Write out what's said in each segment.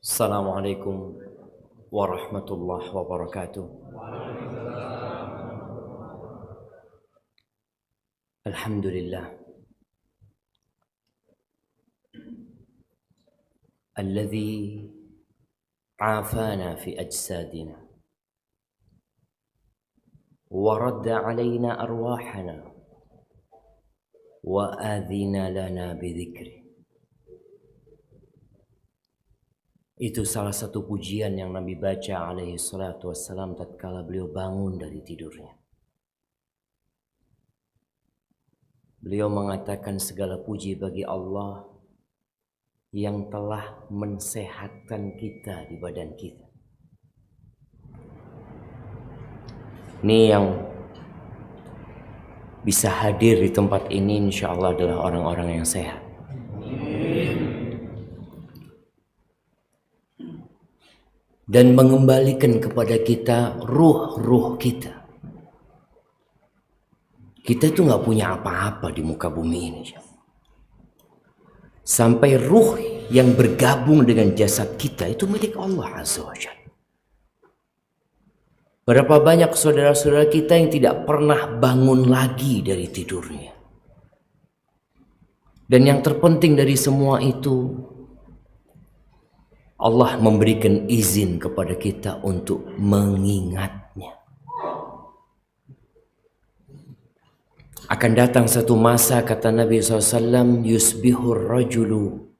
Assalamualaikum warahmatullahi wabarakatuh. Alhamdulillah alladzi afana fi ajsadina wa radda alaina arwahana wa adhina lana bidzikri. Itu salah satu pujian yang Nabi baca alaihi salatu wassalam tatkala beliau bangun dari tidurnya. Beliau mengatakan segala puji bagi Allah yang telah mensehatkan kita di badan kita. Ini yang bisa hadir di tempat ini insya Allah adalah orang-orang yang sehat. Dan mengembalikan kepada kita ruh-ruh kita. Kita itu gak punya apa-apa di muka bumi ini. Sampai ruh yang bergabung dengan jasad kita itu milik Allah Azza wa Jalla. Berapa banyak saudara-saudara kita yang tidak pernah bangun lagi dari tidurnya. Dan yang terpenting dari semua itu, Allah memberikan izin kepada kita untuk mengingatnya. Akan datang satu masa, kata Nabi SAW, yusbihur rajulu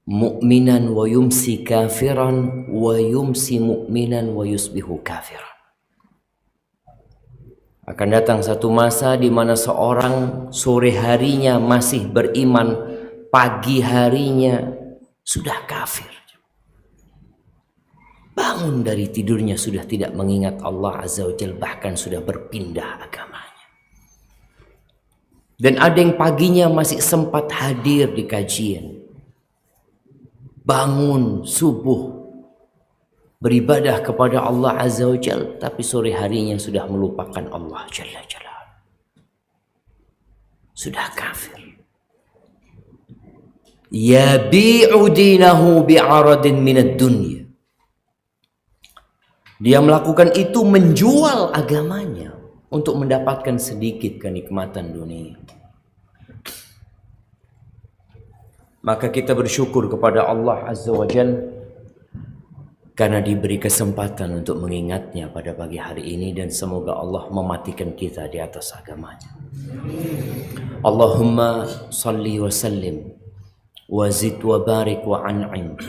mu'minan wa yumsi kafiran wa yumsi mu'minan wa yusbihu kafiran. Akan datang satu masa di mana seorang sore harinya masih beriman, pagi harinya sudah kafir. Bangun dari tidurnya sudah tidak mengingat Allah Azza wa Jalla, bahkan sudah berpindah agamanya. Dan ada yang paginya masih sempat hadir di kajian. Bangun subuh, beribadah kepada Allah Azza wa Jalla, tapi sore harinya sudah melupakan Allah Jalla Jalla. Sudah kafir. Yabi'u dinahu bi'aradin minad dunya. Dia melakukan itu, menjual agamanya untuk mendapatkan sedikit kenikmatan dunia. Maka kita bersyukur kepada Allah Azza wa Jalla karena diberi kesempatan untuk mengingatnya pada pagi hari ini, dan semoga Allah mematikan kita di atas agamanya. Allahumma salli wa sallim wa zid wa barik wa an'im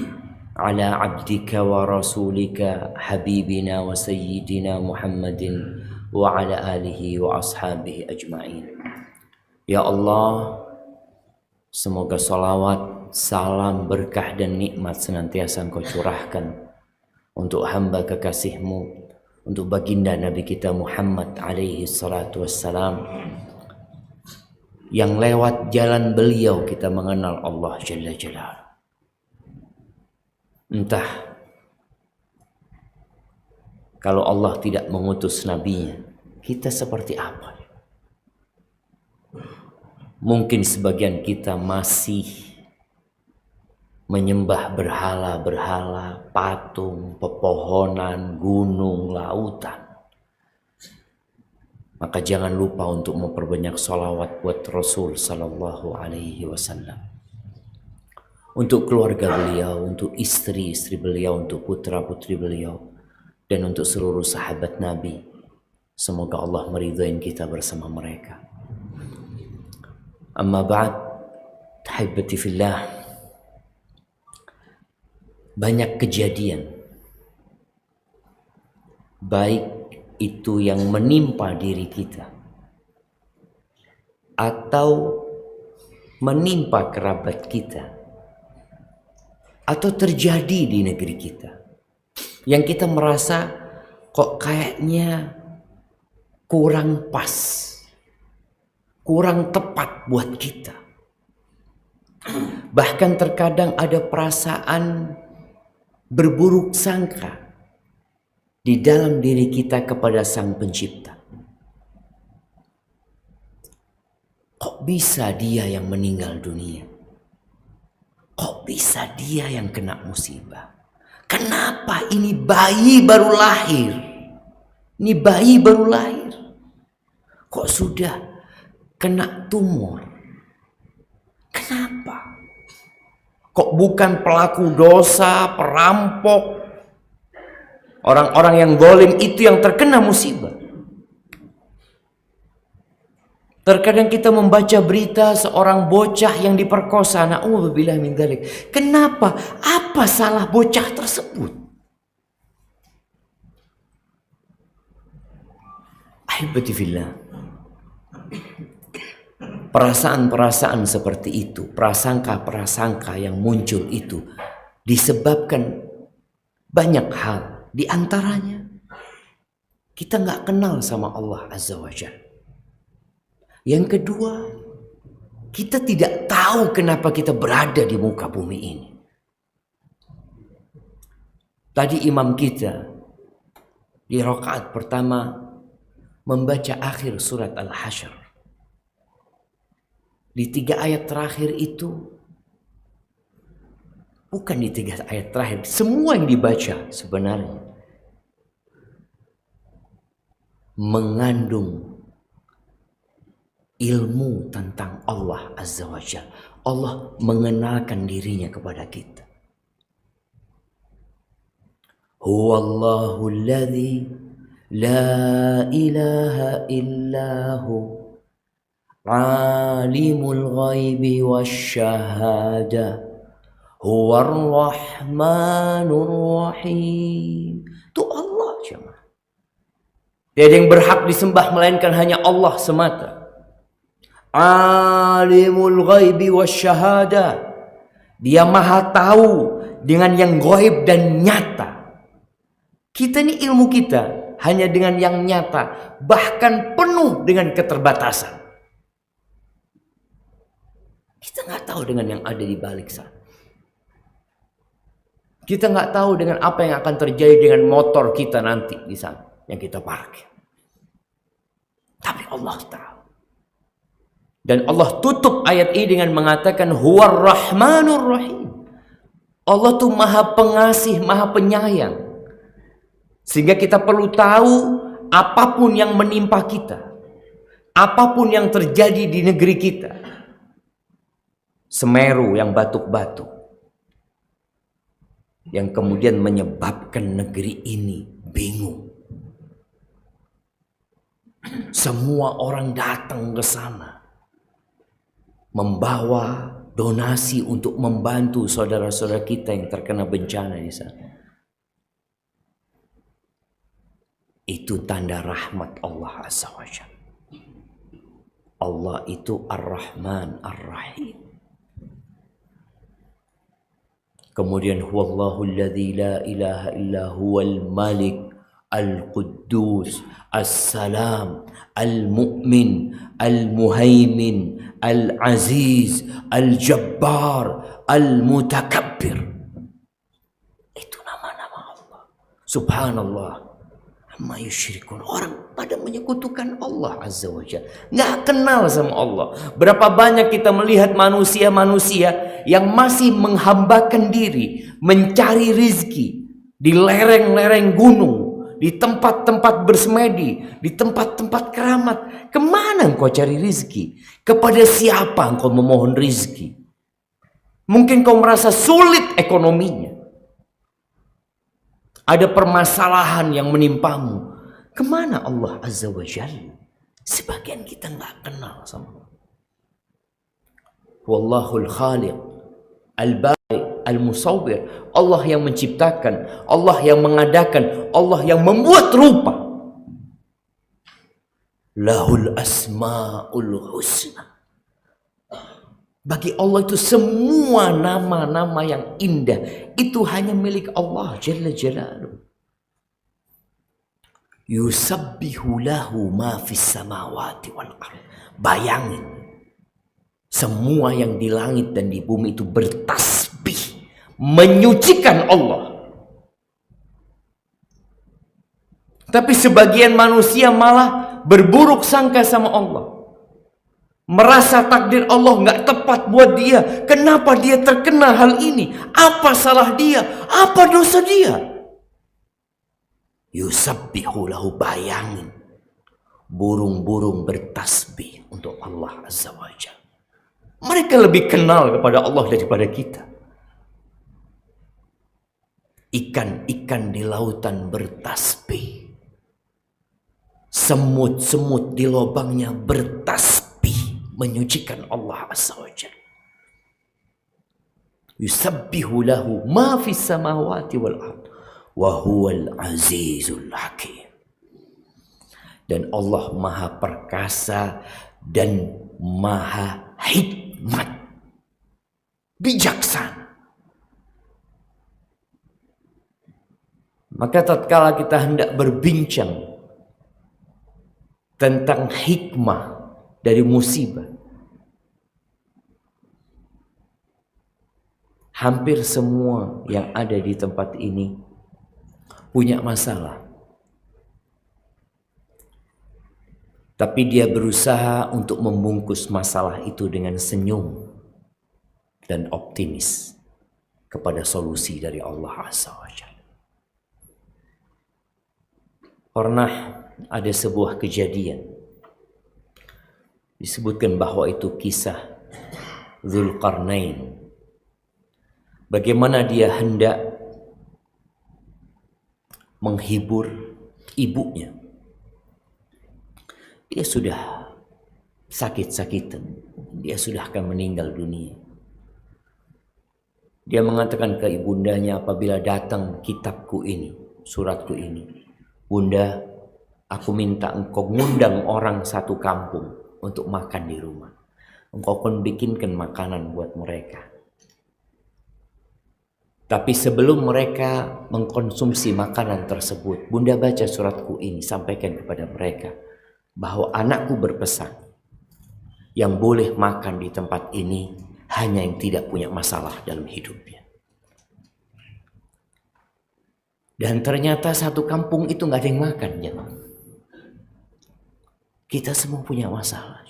ala abdika wa rasulika habibina wa sayyidina Muhammadin wa ala alihi wa ashabihi ajma'in. Ya Allah, semoga salawat, salam, berkah dan nikmat senantiasa Engkau curahkan untuk hamba kekasih-Mu, untuk baginda Nabi kita Muhammad alaihi salatu wassalam, yang lewat jalan beliau kita mengenal Allah Jalla Jalla. Entah kalau Allah tidak mengutus nabinya, kita seperti apa? Mungkin sebagian kita masih menyembah berhala-berhala, patung, pepohonan, gunung, lautan. Maka jangan lupa untuk memperbanyak salawat buat Rasul sallallahu alaihi wasallam. Untuk keluarga beliau, untuk istri-istri beliau, untuk putra-putri beliau, dan untuk seluruh sahabat Nabi. Semoga Allah meridhai kita bersama mereka. Amma ba'd, tahibati fillah. Banyak kejadian, baik itu yang menimpa diri kita atau menimpa kerabat kita, atau terjadi di negeri kita, yang kita merasa kok kayaknya kurang pas, kurang tepat buat kita. Bahkan terkadang ada perasaan berburuk sangka di dalam diri kita kepada Sang Pencipta. Kok bisa dia yang meninggal dunia? Kok bisa dia yang kena musibah? Kenapa ini bayi baru lahir? Ini bayi baru lahir. Kok sudah kena tumor? Kenapa? Kok bukan pelaku dosa, perampok, orang-orang yang zalim itu yang terkena musibah? Terkadang kita membaca berita seorang bocah yang diperkosa. Na'udzubillah min dzalik. Kenapa? Apa salah bocah tersebut? Ahibati fillah. Perasaan-perasaan seperti itu, prasangka-prasangka yang muncul itu disebabkan banyak hal. Di antaranya kita nggak kenal sama Allah Azza wa Jalla. Yang kedua, kita tidak tahu kenapa kita berada di muka bumi ini. Tadi imam kita di rakaat pertama membaca akhir surat Al-Hasyr. Di 3 ayat terakhir itu, bukan di 3 ayat terakhir, semua yang dibaca sebenarnya mengandung ilmu tentang Allah Azza wa Jalla. Allah mengenalkan dirinya kepada kita. Huwallahu alladhi la ilaha illahu alimul ghaibi wasyahada huwar rahmanur rahim. Itu Allah jemaah. Tiada yang berhak disembah melainkan hanya Allah semata. Alimul ghaibi wasyahada. Dia maha tahu dengan yang gaib dan nyata. Kita ini ilmu kita hanya dengan yang nyata, bahkan penuh dengan keterbatasan. Kita nggak tahu dengan yang ada di balik sana. Kita nggak tahu dengan apa yang akan terjadi dengan motor kita nanti di sana yang kita parkir. Tapi Allah tahu. Dan Allah tutup ayat ini dengan mengatakan Huwar Rahmanur Rahim. Allah tuh maha pengasih, maha penyayang. Sehingga kita perlu tahu apapun yang menimpa kita, apapun yang terjadi di negeri kita. Semeru yang batuk-batuk, yang kemudian menyebabkan negeri ini bingung. Semua orang datang ke sana membawa donasi untuk membantu saudara-saudara kita yang terkena bencana di sana. Itu tanda rahmat Allah Azza wa Jalla. Allah itu Ar-Rahman Ar-Rahim. Kemudian huwallahu alladzi la ilaha illa huwal malik al-quddus as-salam al-mu'min al-muhaimin al-aziz al-jabbar al-mutakabbir. Itu nama-nama Allah. Subhanallah amma yusyrikun. Orang pada menyekutukan Allah Azza wa Jalla, nggak kenal sama Allah. Berapa banyak kita melihat manusia-manusia yang masih menghambakan diri mencari rizki di lereng-lereng gunung, di tempat-tempat bersemedi, di tempat-tempat keramat. Kemana engkau cari rizki? Kepada siapa engkau memohon rizki? Mungkin kau merasa sulit ekonominya, ada permasalahan yang menimpamu. Kemana Allah Azza wa Jalla? Sebagian kita nggak kenal sama Allah. Wallahul khaliq al-bari al-musawwir. Allah yang menciptakan, Allah yang mengadakan, Allah yang membuat rupa. Lahul asmaul husna. Bagi Allah itu semua nama-nama yang indah itu hanya milik Allah Jalla Jalaluhu. Yusabbihu lahu ma fis samawati wal ardh. Bayangin, semua yang di langit dan di bumi itu bertasbih, menyucikan Allah. Tapi sebagian manusia malah berburuk sangka sama Allah, merasa takdir Allah nggak tepat. tepat buat dia? Kenapa dia terkena hal ini? Apa salah dia? Apa dosa dia? Yusabbihu lahu, bayangin. Burung-burung bertasbih untuk Allah Azza wa Jalla. Mereka lebih kenal kepada Allah daripada kita. Ikan-ikan di lautan bertasbih. Semut-semut di lubangnya bertasbih, menyucikan Allah Azza wa Jalla. Yusabbihu lahu ma fis samawati wal ard wa huwal azizul hakim. Dan Allah maha perkasa dan maha hikmat, bijaksana. Maka tatkala kita hendak berbincang tentang hikmah dari musibah, hampir semua yang ada di tempat ini punya masalah. Tapi dia berusaha untuk membungkus masalah itu dengan senyum dan optimis kepada solusi dari Allah Azza wa Jalla. Pernah ada sebuah kejadian, disebutkan bahwa itu kisah Dzulqarnain. Bagaimana dia hendak menghibur ibunya. Dia sudah sakit-sakitan, dia sudah akan meninggal dunia. Dia mengatakan ke ibundanya apabila datang kitabku ini, suratku ini, Bunda, aku minta engkau ngundang orang satu kampung untuk makan di rumah. Engkau pun bikinkan makanan buat mereka. Tapi sebelum mereka mengkonsumsi makanan tersebut, Bunda baca suratku ini, sampaikan kepada mereka bahwa anakku berpesan, yang boleh makan di tempat ini hanya yang tidak punya masalah dalam hidupnya. Dan ternyata satu kampung itu nggak ada yang makan, ya. Kita semua punya masalah.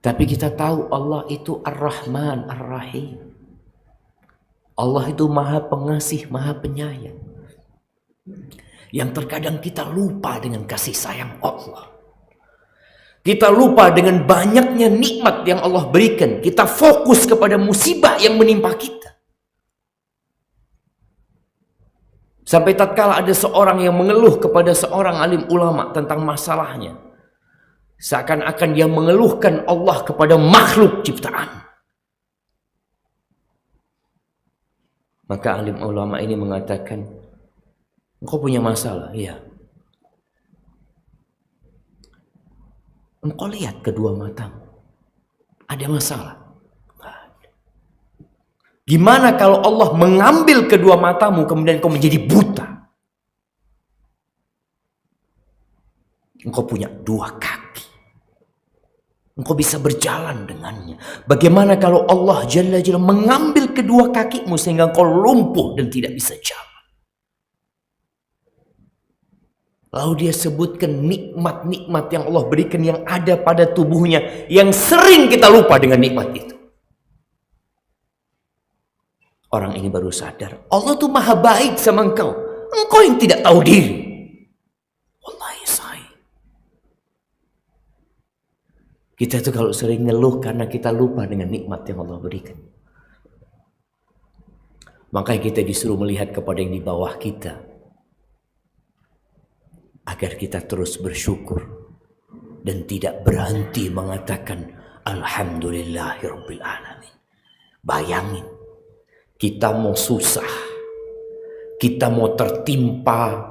Tapi kita tahu Allah itu Ar-Rahman Ar-Rahim. Allah itu maha pengasih, maha penyayang. Yang terkadang kita lupa dengan kasih sayang Allah. Kita lupa dengan banyaknya nikmat yang Allah berikan. Kita fokus kepada musibah yang menimpa kita. Sampai tatkala ada seorang yang mengeluh kepada seorang alim ulama tentang masalahnya, seakan-akan dia mengeluhkan Allah kepada makhluk ciptaan. Maka alim ulama ini mengatakan, engkau punya masalah, iya. Engkau lihat kedua matamu, ada masalah. Gimana kalau Allah mengambil kedua matamu kemudian kau menjadi buta? Engkau punya dua kaki, engkau bisa berjalan dengannya. Bagaimana kalau Allah Jalla Jalla mengambil kedua kakimu sehingga engkau lumpuh dan tidak bisa jalan? Lalu dia sebutkan nikmat-nikmat yang Allah berikan yang ada pada tubuhnya, yang sering kita lupa dengan nikmat itu. Orang ini baru sadar, Allah tuh maha baik sama engkau. Engkau yang tidak tahu diri. Wallahi say. Kita tuh kalau sering ngeluh karena kita lupa dengan nikmat yang Allah berikan. Makanya kita disuruh melihat kepada yang di bawah kita, agar kita terus bersyukur dan tidak berhenti mengatakan Alhamdulillahirabbil alamin. Bayangin, kita mau susah, kita mau tertimpa,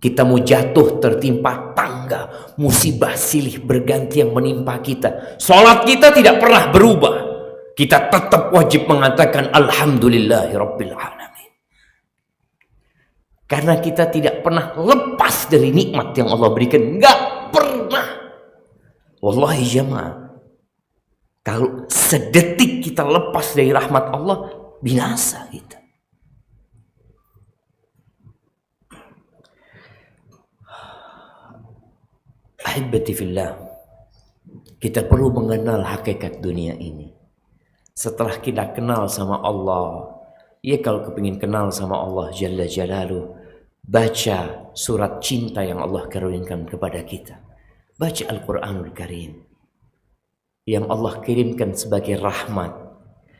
kita mau jatuh tertimpa tangga, musibah silih berganti yang menimpa kita. Salat kita tidak pernah berubah. Kita tetap wajib mengatakan Alhamdulillahirabbil alamin. Karena kita tidak pernah lepas dari nikmat yang Allah berikan. Enggak pernah. Wallahi jamaah, kalau sedetik kita lepas dari rahmat Allah, binasa kita. Ahibati fillah, Kita perlu mengenal hakikat dunia ini. Setelah kita kenal sama Allah, ya kalau kepingin kenal sama Allah Jalla Jalaluh, baca surat cinta yang Allah karuniakan kepada kita. Baca Al-Quranul Karim yang Allah kirimkan sebagai rahmat,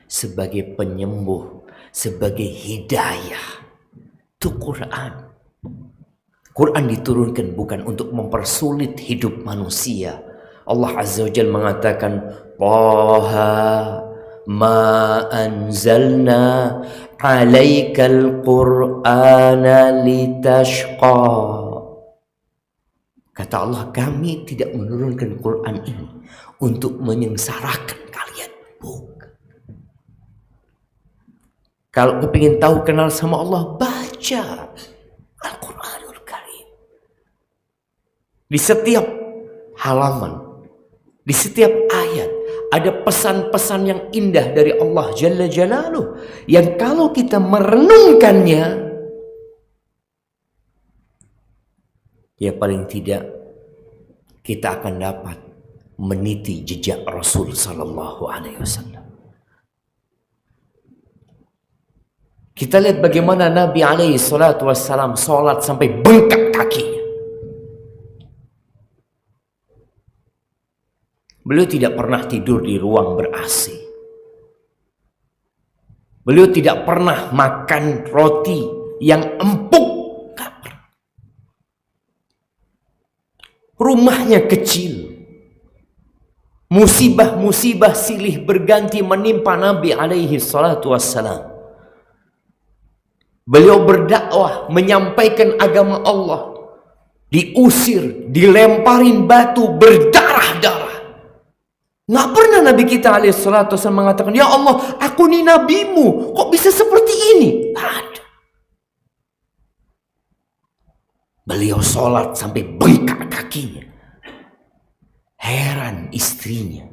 sebagai penyembuh, sebagai hidayah. Itu Quran. Quran diturunkan bukan untuk mempersulit hidup manusia. Allah Azza wa Jalla mengatakan, Taha ma anzalna alaikal qur'ana litashqa. Kata Allah, kami tidak menurunkan Quran ini untuk menyengsarakan kalian. Bukan. Kalau kepingin tahu kenal sama Allah, baca Al-Quranul Karim. Di setiap halaman, di setiap ayat ada pesan-pesan yang indah dari Allah Jalla Jalaluh, yang kalau kita merenungkannya, ya paling tidak kita akan dapat meniti jejak Rasul Sallallahu Alaihi Wasallam. Kita lihat bagaimana Nabi Alaihi Salatu Wassalam sholat sampai bengkak kakinya. Beliau tidak pernah tidur di ruang ber-AC. Beliau tidak pernah makan roti yang empuk. Rumahnya kecil. Musibah-musibah silih berganti menimpa Nabi alaihi salatu wassalam. Beliau berdakwah, menyampaikan agama Allah. Diusir, dilemparin batu, berdarah-darah. Nggak pernah Nabi kita alaihissalatu wassalam mengatakan, ya Allah, aku ini nabimu, kok bisa seperti ini? Ada. Beliau sholat sampai bengkak kakinya. Heran istrinya,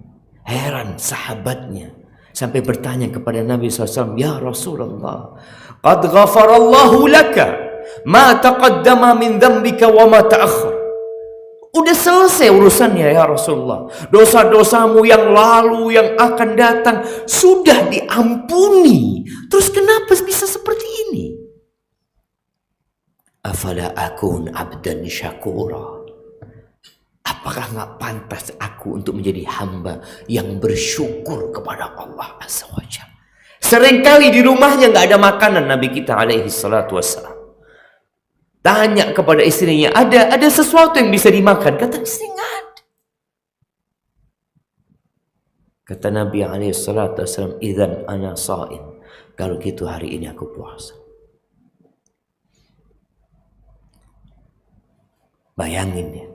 heran sahabatnya, sampai bertanya kepada Nabi SAW, ya Rasulullah, qad ghafarallahu laka ma taqaddama min dhanbika wa ma ta'akhkhar. Udah selesai urusannya ya Rasulullah. Dosa-dosamu yang lalu, yang akan datang sudah diampuni. Terus kenapa bisa seperti ini? Afala akun abdan syakura. Apakah nggak pantas aku untuk menjadi hamba yang bersyukur kepada Allah Azza wa Jalla? Seringkali di rumahnya nggak ada makanan Nabi kita alaihi salatu wassalam. Tanya kepada istrinya, ada sesuatu yang bisa dimakan? Kata istri, nggak ada. Kata Nabi SAW, idzan ana shaim. Kalau gitu hari ini aku puasa. Bayangin ya,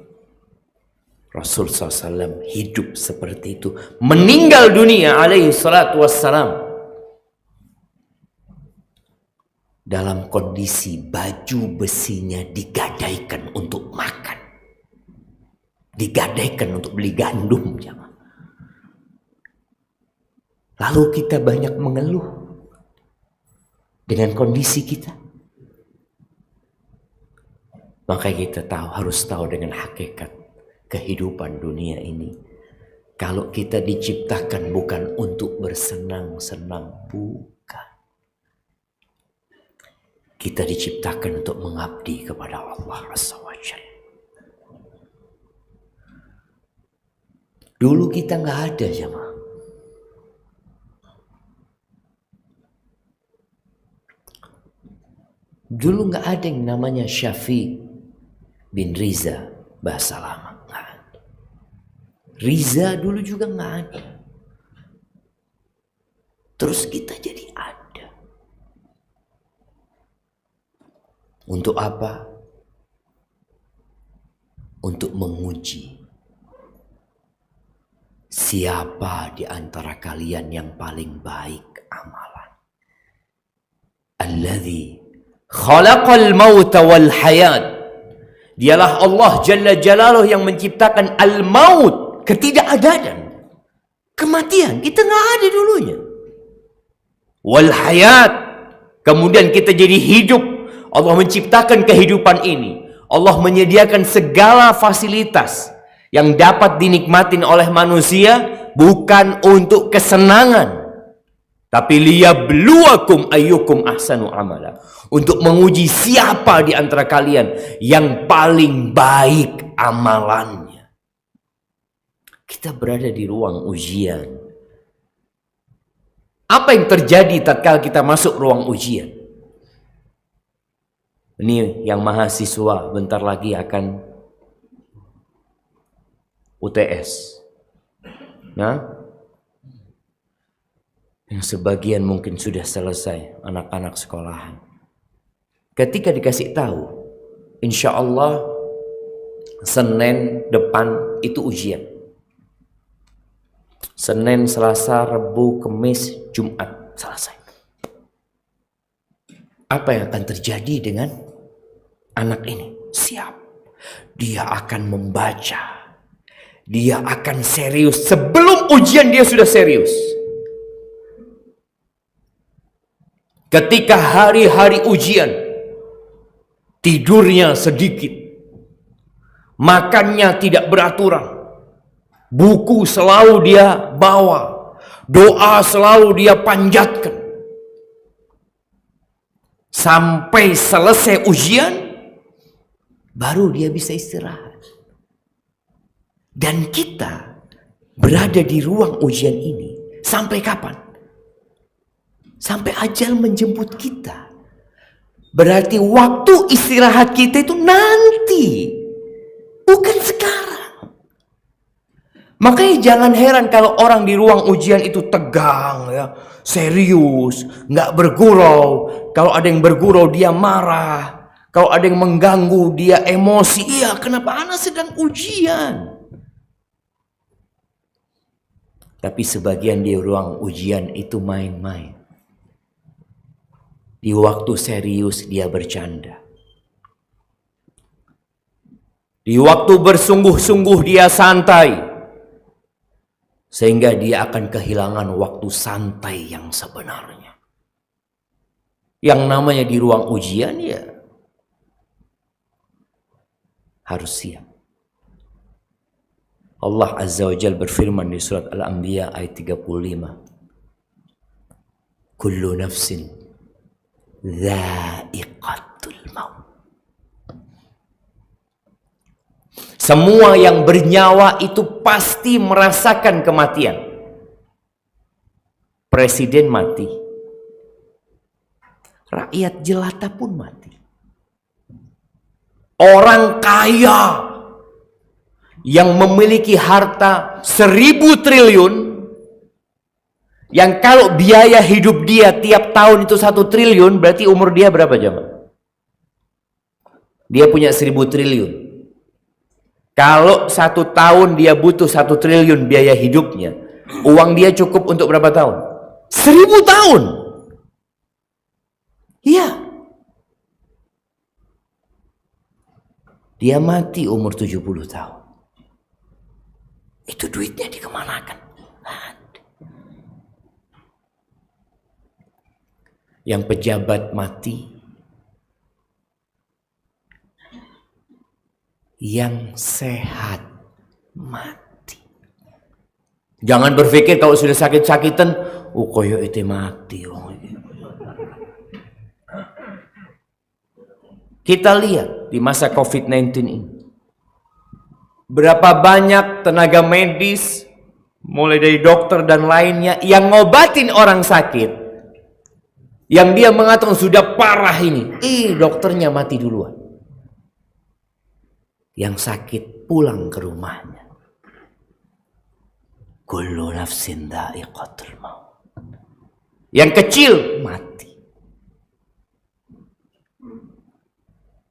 Rasul SAW hidup seperti itu, meninggal dunia SAW dalam kondisi baju besinya digadaikan untuk makan, digadaikan untuk beli gandum. Lalu kita banyak mengeluh dengan kondisi kita. Maka kita harus tahu dengan hakikat kehidupan dunia ini. Kalau kita diciptakan bukan untuk bersenang-senang, bukan. Kita diciptakan untuk mengabdi kepada Allah Azza wa Jalla. Dulu kita nggak ada jemaah. Dulu nggak ada yang namanya Syafiq bin Riza, bahasa lama. Nggak ada. Riza dulu juga nggak ada. Terus kita jadi ada. Untuk apa? Untuk menguji siapa di antara kalian yang paling baik amalan. Alladzi khalaqal mauta wal hayat. Dialah Allah Jalla Jalaluh yang menciptakan al-maut, ketidakadaan, kematian. Kita nggak ada dulunya. Wal hayat, kemudian kita jadi hidup. Allah menciptakan kehidupan ini. Allah menyediakan segala fasilitas yang dapat dinikmatin oleh manusia bukan untuk kesenangan, tapi liyabluwakum ayyukum ahsanu amala, untuk menguji siapa di antara kalian yang paling baik amalannya. Kita berada di ruang ujian. Apa yang terjadi tatkala kita masuk ruang ujian? Ini yang mahasiswa bentar lagi akan UTS. Nah, yang sebagian mungkin sudah selesai, anak-anak sekolahan. Ketika dikasih tahu, insya Allah Senin depan itu ujian. Senin, Selasa, Rabu, Kamis, Jumat, selesai. Apa yang akan terjadi dengan anak ini? Siap. Dia akan membaca. Dia akan serius. Sebelum ujian dia sudah serius. Ketika hari-hari ujian, tidurnya sedikit, makannya tidak beraturan, buku selalu dia bawa, doa selalu dia panjatkan. Sampai selesai ujian, baru dia bisa istirahat. Dan kita berada di ruang ujian ini sampai kapan? Sampai ajal menjemput kita. Berarti waktu istirahat kita itu nanti, bukan sekarang. Makanya jangan heran kalau orang di ruang ujian itu tegang, ya, serius, nggak bergurau. Kalau ada yang bergurau dia marah. Kalau ada yang mengganggu dia emosi. Iya, kenapa anak sedang ujian? Tapi sebagian di ruang ujian itu main-main. Di waktu serius dia bercanda. Di waktu bersungguh-sungguh dia santai. Sehingga dia akan kehilangan waktu santai yang sebenarnya. Yang namanya di ruang ujian ya harus siap. Allah Azza wa Jalla berfirman di surat Al-Anbiya ayat 35. Kullu nafsin dha'iqatul maut. Semua yang bernyawa itu pasti merasakan kematian. Presiden mati. Rakyat jelata pun mati. Orang kaya yang memiliki harta 1.000 triliun, yang kalau biaya hidup dia tiap tahun itu 1 triliun, berarti umur dia berapa jemaah? Dia punya 1.000 triliun. Kalau 1 tahun dia butuh 1 triliun biaya hidupnya, uang dia cukup untuk berapa tahun? 1.000 tahun. Iya. Dia mati umur 70 tahun. Itu duitnya dikemanakan? Yang pejabat mati, yang sehat mati. Jangan berpikir kalau sudah sakit-sakitan, oh koyo itu mati. Kita lihat di masa COVID-19 ini, berapa banyak tenaga medis, mulai dari dokter dan lainnya, yang ngobatin orang sakit, yang dia mengatakan sudah parah ini, dokternya mati duluan. Yang sakit pulang ke rumahnya. Kullu nafsin dha'iqatul maut. Yang kecil mati.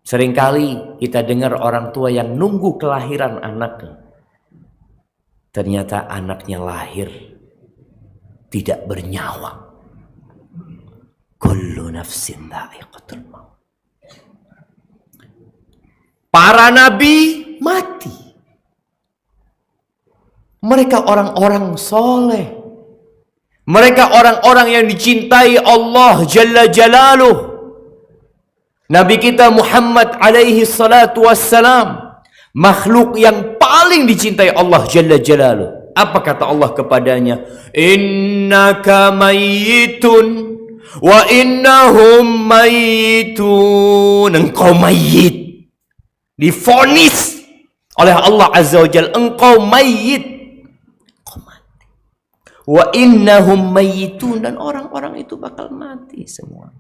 Seringkali kita dengar orang tua yang nunggu kelahiran anaknya. Ternyata anaknya lahir tidak bernyawa. Kullu nafsin dha'iqatul maut. Para nabi mati. Mereka orang-orang soleh. Mereka orang-orang yang dicintai Allah Jalla Jalaluh. Nabi kita Muhammad alaihi salatu wassalam, makhluk yang paling dicintai Allah Jalla Jalaluh. Apa kata Allah kepadanya? Innaka mayyitun wa innahum mayyitun. Engkau mayit. Divonis oleh Allah Azza wa Jalla, engkau mayit. Engkau mati. Wa innahum mayyitun, dan orang-orang itu bakal mati semua.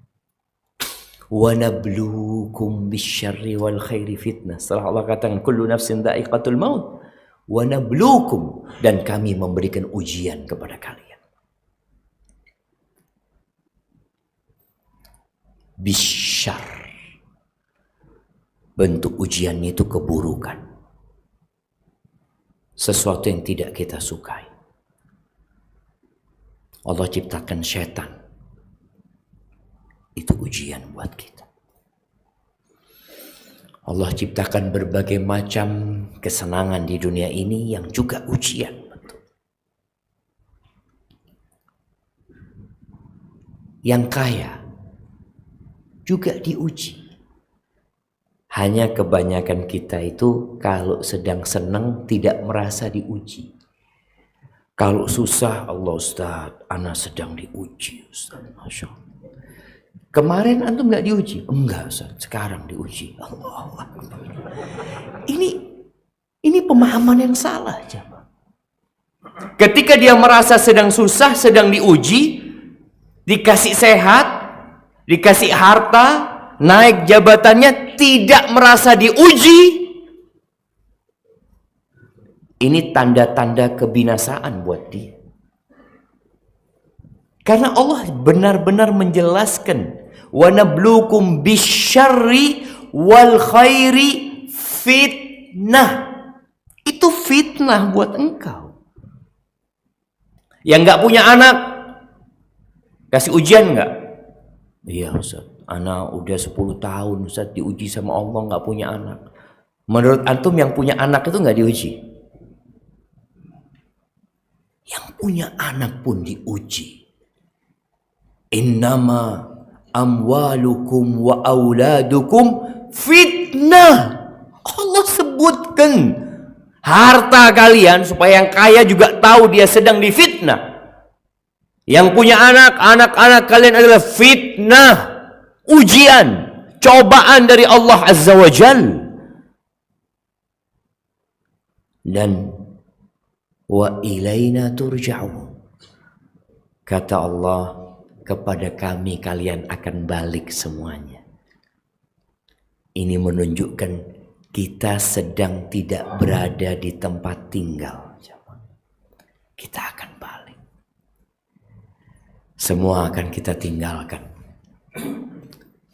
Wa nabluukum bisyarri wal khairi fitnah. Setelah Allah katakan kullu nafsin dha'iqatul maut, wa nabluukum, dan kami memberikan ujian kepada kalian. Bisyarr, bentuk ujiannya itu keburukan, sesuatu yang tidak kita sukai. Allah ciptakan setan, itu ujian buat kita. Allah ciptakan berbagai macam kesenangan di dunia ini yang juga ujian. Yang kaya juga diuji. Hanya kebanyakan kita itu kalau sedang senang tidak merasa diuji. Kalau susah, Allah Ustaz, ana sedang diuji Ustaz, Masya Allah. Kemarin antum nggak diuji? Enggak Ustaz, sekarang diuji. Allah. Ini pemahaman yang salah. Ketika dia merasa sedang susah, sedang diuji, dikasih sehat, dikasih harta, naik jabatannya, tidak merasa diuji, ini tanda-tanda kebinasaan buat dia. Karena Allah benar-benar menjelaskan, wa nabluukum bisyarri wal khairi fitnah. Itu fitnah buat engkau. Yang nggak punya anak, kasih ujian nggak? Iya Ustaz, anak udah 10 tahun Ustaz diuji sama Allah nggak punya anak. Menurut antum yang punya anak itu nggak diuji? Yang punya anak pun diuji. Innama amwalukum wa auladukum fitnah. Allah sebutkan harta kalian supaya yang kaya juga tahu dia sedang difitnah. Yang punya anak, anak-anak kalian adalah fitnah, ujian, cobaan dari Allah Azza wa Jal. Dan wa ilaina turja'un. Kata Allah, kepada kami kalian akan balik semuanya. Ini menunjukkan kita sedang tidak berada di tempat tinggal. Kita akan balik. Semua akan kita tinggalkan.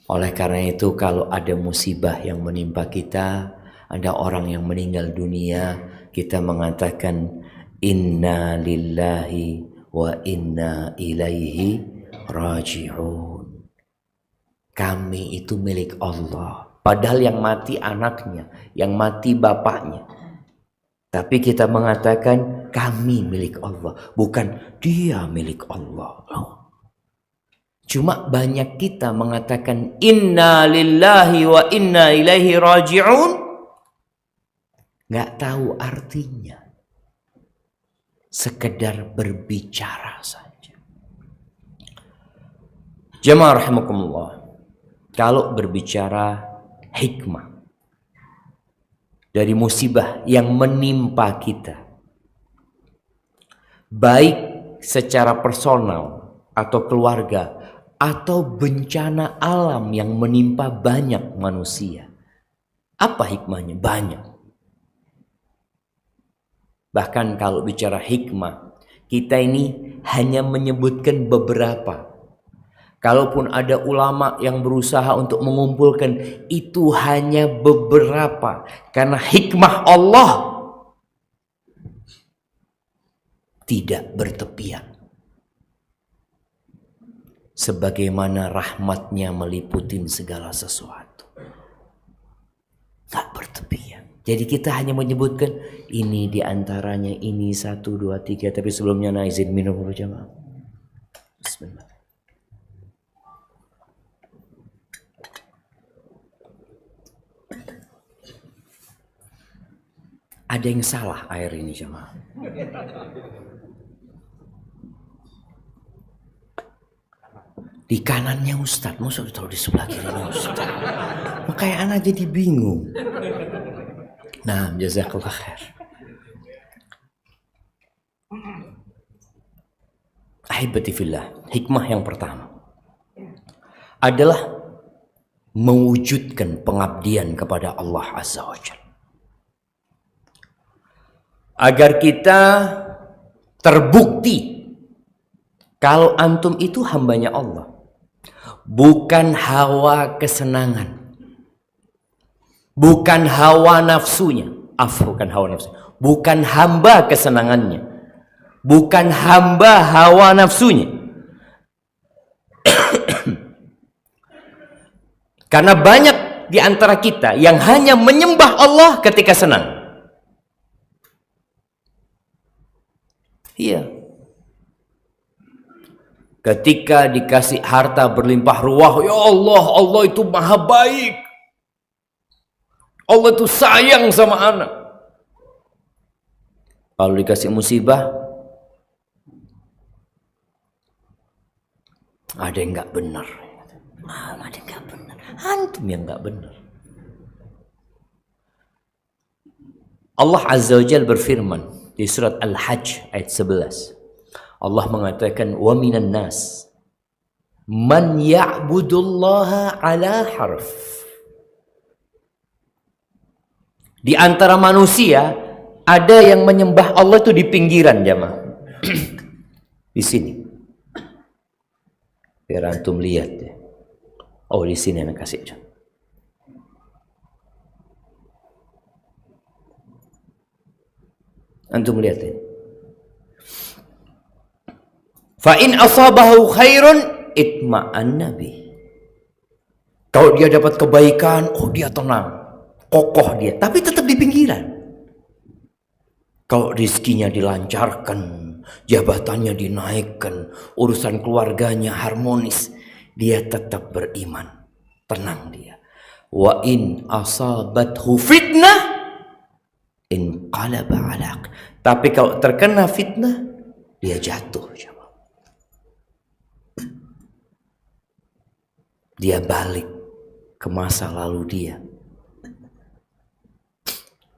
Oleh karena itu kalau ada musibah yang menimpa kita, ada orang yang meninggal dunia, kita mengatakan inna lillahi wa inna ilaihi raji'un. Kami itu milik Allah. Padahal yang mati anaknya, yang mati bapaknya. Tapi kita mengatakan kami milik Allah, bukan dia milik Allah. Cuma banyak kita mengatakan inna lillahi wa inna ilaihi raji'un, nggak tahu artinya. Sekedar berbicara saja. Jemaah rahimakumullah, kalau berbicara hikmah dari musibah yang menimpa kita, baik secara personal atau keluarga, atau bencana alam yang menimpa banyak manusia, apa hikmahnya? Banyak. Bahkan kalau bicara hikmah, kita ini hanya menyebutkan beberapa. Kalaupun ada ulama yang berusaha untuk mengumpulkan, itu hanya beberapa. Karena hikmah Allah tidak bertepian. Sebagaimana rahmatnya meliputi segala sesuatu. Gak bertepian. Jadi kita hanya menyebutkan ini diantaranya, ini 1, 2, 3. Tapi sebelumnya izin minum dulu jemaah. Bismillah. Ada yang salah air ini jemaah. Di kanannya Ustadz, masa ditaruh di sebelah kirinya Ustadz. Makanya anak jadi bingung. Nah, jazakallah khair. Ahibati fillah, hikmah yang pertama adalah mewujudkan pengabdian kepada Allah Azza wa Jalla. Agar kita terbukti kalau antum itu hambanya Allah, bukan hawa kesenangan, bukan hawa nafsunya, bukan hawa nafsu, bukan hamba kesenangannya, bukan hamba hawa nafsunya. Karena banyak di antara kita yang hanya menyembah Allah ketika senang. Iya. Ketika dikasih harta berlimpah ruah, ya Allah, Allah itu maha baik. Allah itu sayang sama anak. Kalau dikasih musibah, ada yang nggak benar. Ada yang nggak benar. Antum yang nggak benar. Allah Azza wa Jalla berfirman di surat Al-Hajj ayat 11. Allah mengatakan, wa minan nas man ya'budullaha ala harf. Di antara manusia ada yang menyembah Allah itu di pinggiran jamaah. Di sini. Biar antum lihat ya. Oh, di sini anak kasih contoh. Antum lihat ya. Fa in asabahu khairun itma'anna bih. Kalau dia dapat kebaikan, oh dia tenang, kokoh dia, tapi tetap di pinggiran. Kalau rizkinya dilancarkan, jabatannya dinaikkan, urusan keluarganya harmonis, dia tetap beriman, tenang dia. Wa in asabathu fitnah inqalaba alaq. Tapi kalau terkena fitnah, dia jatuh. Dia balik ke masa lalu dia.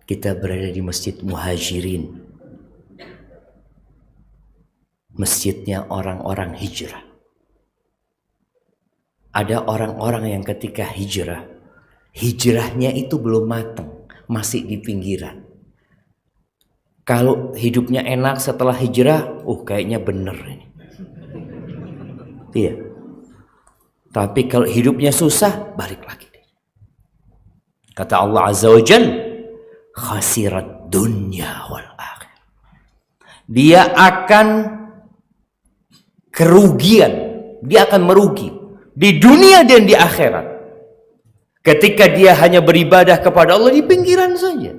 Kita berada di Masjid Muhajirin. Masjidnya orang-orang hijrah. Ada orang-orang yang ketika hijrah, hijrahnya itu belum matang, masih di pinggiran. Kalau hidupnya enak setelah hijrah, kayaknya bener ini. Iya. Tapi kalau hidupnya susah, balik lagi. Kata Allah Azza wa Jalla, khasirat dunya wal akhir. Dia akan kerugian, dia akan merugi di dunia dan di akhirat. Ketika dia hanya beribadah kepada Allah di pinggiran saja,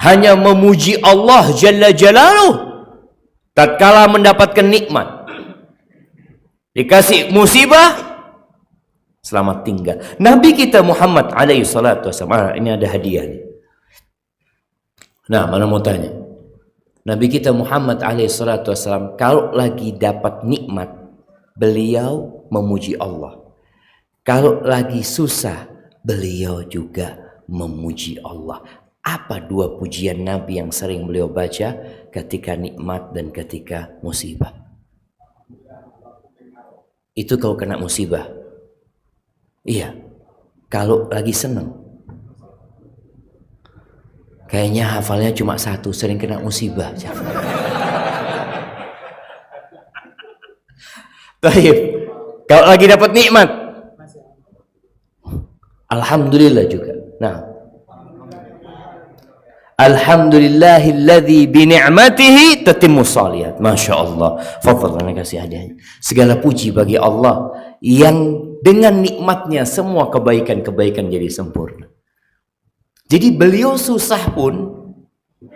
hanya memuji Allah Jalla Jalaluh, tatkala mendapatkan nikmat, dikasih musibah, selamat tinggal. Nabi kita Muhammad alaihi salatu wasallam, ini ada hadiah nih. Nah, mana mau tanya? Nabi kita Muhammad alaihi salatu wasallam kalau lagi dapat nikmat, beliau memuji Allah. Kalau lagi susah, beliau juga memuji Allah. Apa dua pujian Nabi yang sering beliau baca ketika nikmat dan ketika musibah? Itu kalau kena musibah. Iya. Kalau lagi seneng, kayaknya hafalnya cuma satu, sering kena musibah. Baik. Kalau lagi dapat nikmat, alhamdulillah juga. Nah, alhamdulillahilladzi bi ni'matihi tatimmu shalihat. Masya Allah. Fadhal, ana kasih hadiahnya. Segala puji bagi Allah yang dengan nikmatnya semua kebaikan-kebaikan jadi sempurna. Jadi beliau susah pun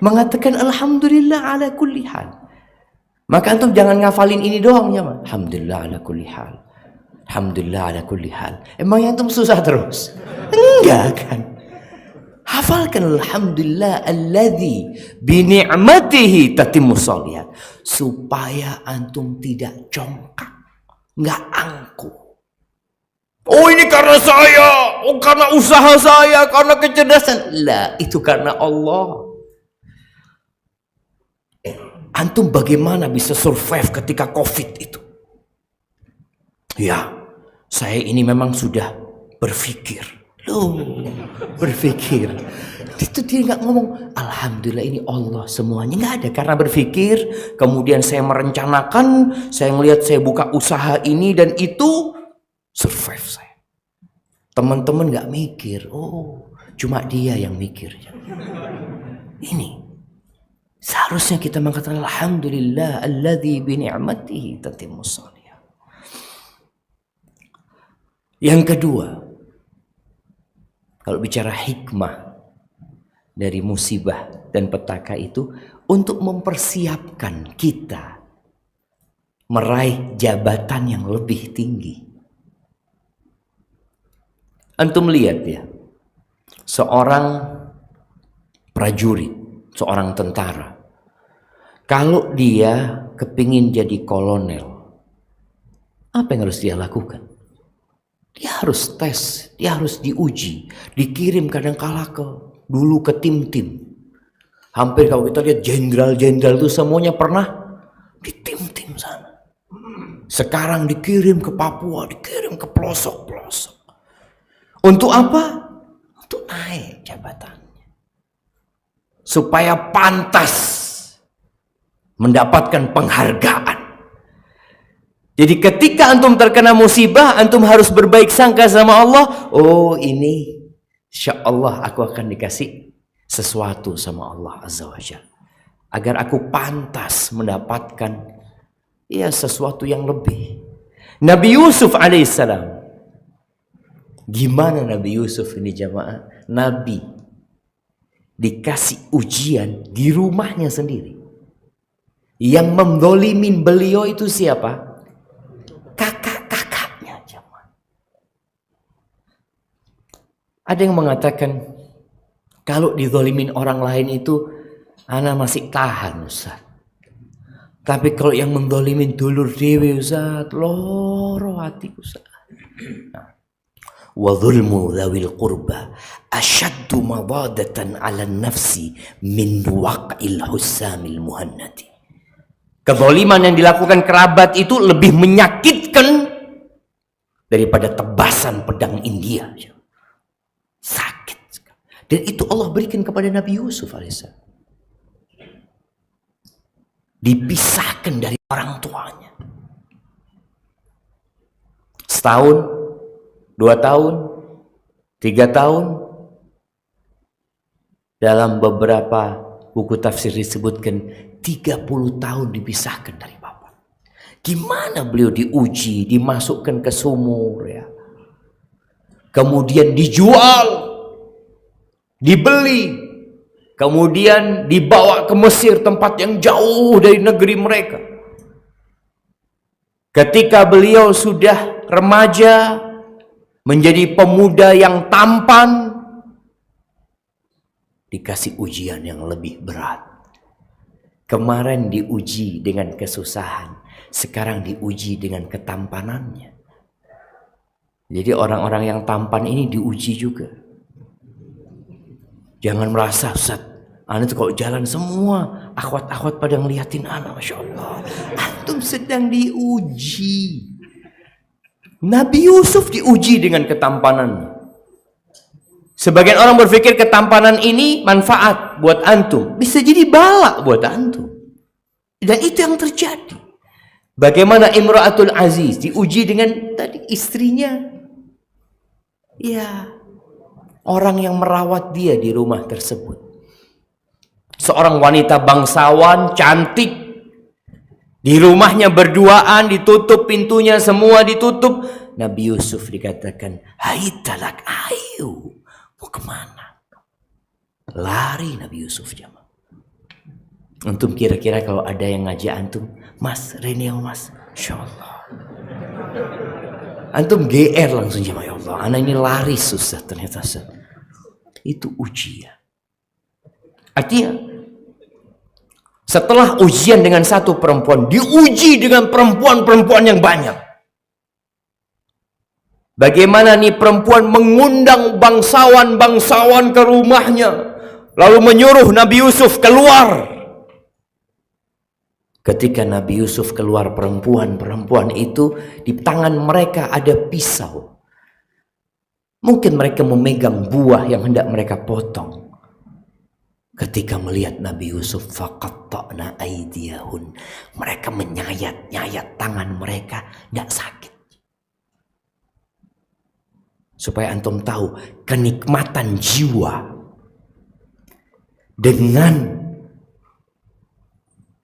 mengatakan alhamdulillah ala kulli hal. Maka antum jangan ngafalin ini doang ya, man. Alhamdulillah ala kulli hal. Alhamdulillah ala kulli hal. Emang antum susah terus? Enggak kan? Hafalkan alhamdulillah alladzi bi ni'matihi tatimmus shalihat, supaya antum tidak congkak, enggak angkuh. Oh ini karena saya, oh karena usaha saya, karena kecerdasan. Lah, itu karena Allah. Antum bagaimana bisa survive ketika Covid itu? Ya, saya ini memang sudah berpikir. Loh, berpikir. Itu dia nggak ngomong, alhamdulillah ini Allah semuanya. Nggak ada, karena berpikir. Kemudian saya merencanakan, saya melihat saya buka usaha ini dan itu survive saya. Teman-teman nggak mikir, oh cuma dia yang mikir. Ini seharusnya kita mengatakan alhamdulillah alladzi bi ni'matihi tatimmus shalihat. Yang kedua, kalau bicara hikmah dari musibah dan petaka itu untuk mempersiapkan kita meraih jabatan yang lebih tinggi. Antum lihat ya, seorang prajurit, seorang tentara, kalau dia kepingin jadi kolonel, apa yang harus dia lakukan? Dia harus tes, dia harus diuji, dikirim kadang-kala dulu ke tim-tim. Hampir kalau kita lihat jenderal-jenderal itu semuanya pernah di tim-tim sana. Sekarang dikirim ke Papua, dikirim ke pelosok-pelosok. Untuk apa? Untuk naik jabatannya. Supaya pantas mendapatkan penghargaan. Jadi ketika antum terkena musibah, antum harus berbaik sangka sama Allah. Oh ini, insya Allah aku akan dikasih sesuatu sama Allah Azza wa Jalla. Agar aku pantas mendapatkan ya sesuatu yang lebih. Nabi Yusuf alaihissalam. Gimana Nabi Yusuf ini jamaah? Nabi dikasih ujian di rumahnya sendiri. Yang mendolimin beliau itu siapa? Kakak-kakaknya jamaah. Ada yang mengatakan kalau dizolimin orang lain itu ana masih tahan Ustaz. Tapi kalau yang mendolimin dulur dewe Ustaz, loro hati Ustaz. Wa dzulmu dzawil qurba ashaddu madadatan 'ala an-nafsi min waq'il husamil muhannati. Kezaliman yang dilakukan kerabat itu lebih menyakitkan daripada tebasan pedang India. Sakit. Dan itu Allah berikan kepada Nabi Yusuf alaihissalam. Dipisahkan dari orang tuanya. Setahun, 2 tahun, 3 tahun. Dalam beberapa buku tafsir disebutkan 30 tahun dipisahkan dari bapak. Gimana beliau diuji, dimasukkan ke sumur ya. Kemudian dijual, dibeli, kemudian dibawa ke Mesir, tempat yang jauh dari negeri mereka. Ketika beliau sudah remaja, menjadi pemuda yang tampan, dikasih ujian yang lebih berat. Kemarin diuji dengan kesusahan, sekarang diuji dengan ketampanannya. Jadi orang-orang yang tampan ini diuji juga. Jangan merasa Ustaz, ana tuh kalau jalan semua akhwat-akhwat pada ngeliatin ana, Masya Allah. Antum sedang diuji. Nabi Yusuf diuji dengan ketampanannya. Sebagian orang berpikir ketampanan ini manfaat buat antum. Bisa jadi bala buat antum. Dan itu yang terjadi. Bagaimana Imra'atul Aziz diuji dengan tadi istrinya. Ya, orang yang merawat dia di rumah tersebut. Seorang wanita bangsawan, cantik. Di rumahnya berduaan, ditutup pintunya, semua ditutup. Nabi Yusuf dikatakan, hai talak, ayo. Mau kemana? Lari Nabi Yusuf jamaah. Antum kira-kira kalau ada yang ngajak antum, Mas, Reneo Mas, Insya Allah. Antum GR langsung jamaah, ya Allah. Anak ini lari susah ternyata. Itu ujian. Artinya, setelah ujian dengan satu perempuan, diuji dengan perempuan-perempuan yang banyak. Bagaimana nih perempuan mengundang bangsawan-bangsawan ke rumahnya, lalu menyuruh Nabi Yusuf keluar. Ketika Nabi Yusuf keluar, perempuan-perempuan itu di tangan mereka ada pisau. Mungkin mereka memegang buah yang hendak mereka potong. Ketika melihat Nabi Yusuf, faqatta'na aydiyahun, mereka menyayat-nyayat tangan mereka, tidak sakit. Supaya antum tahu kenikmatan jiwa dengan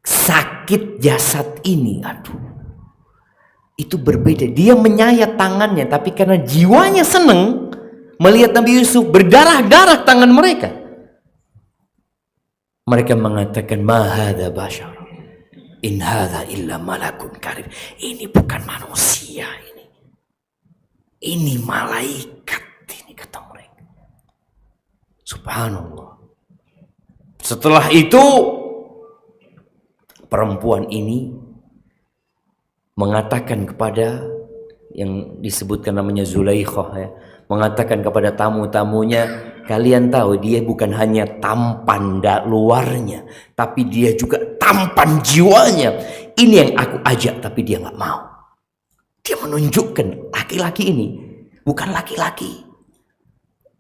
sakit jasad ini, aduh, itu berbeda. Dia menyayat tangannya, tapi karena jiwanya senang melihat Nabi Yusuf, berdarah-darah tangan mereka. Mereka mengatakan, ma hadza bashar, in hadza illa malakun karim. Ini bukan manusia, ini malaikat, ini kata mereka. Subhanallah. Setelah itu perempuan ini mengatakan kepada yang disebutkan namanya Zulaikhah, ya, mengatakan kepada tamu-tamunya, kalian tahu dia bukan hanya tampan luarnya, tapi dia juga tampan jiwanya. Ini yang aku ajak, tapi dia nggak mau. Dia menunjukkan laki-laki ini bukan laki-laki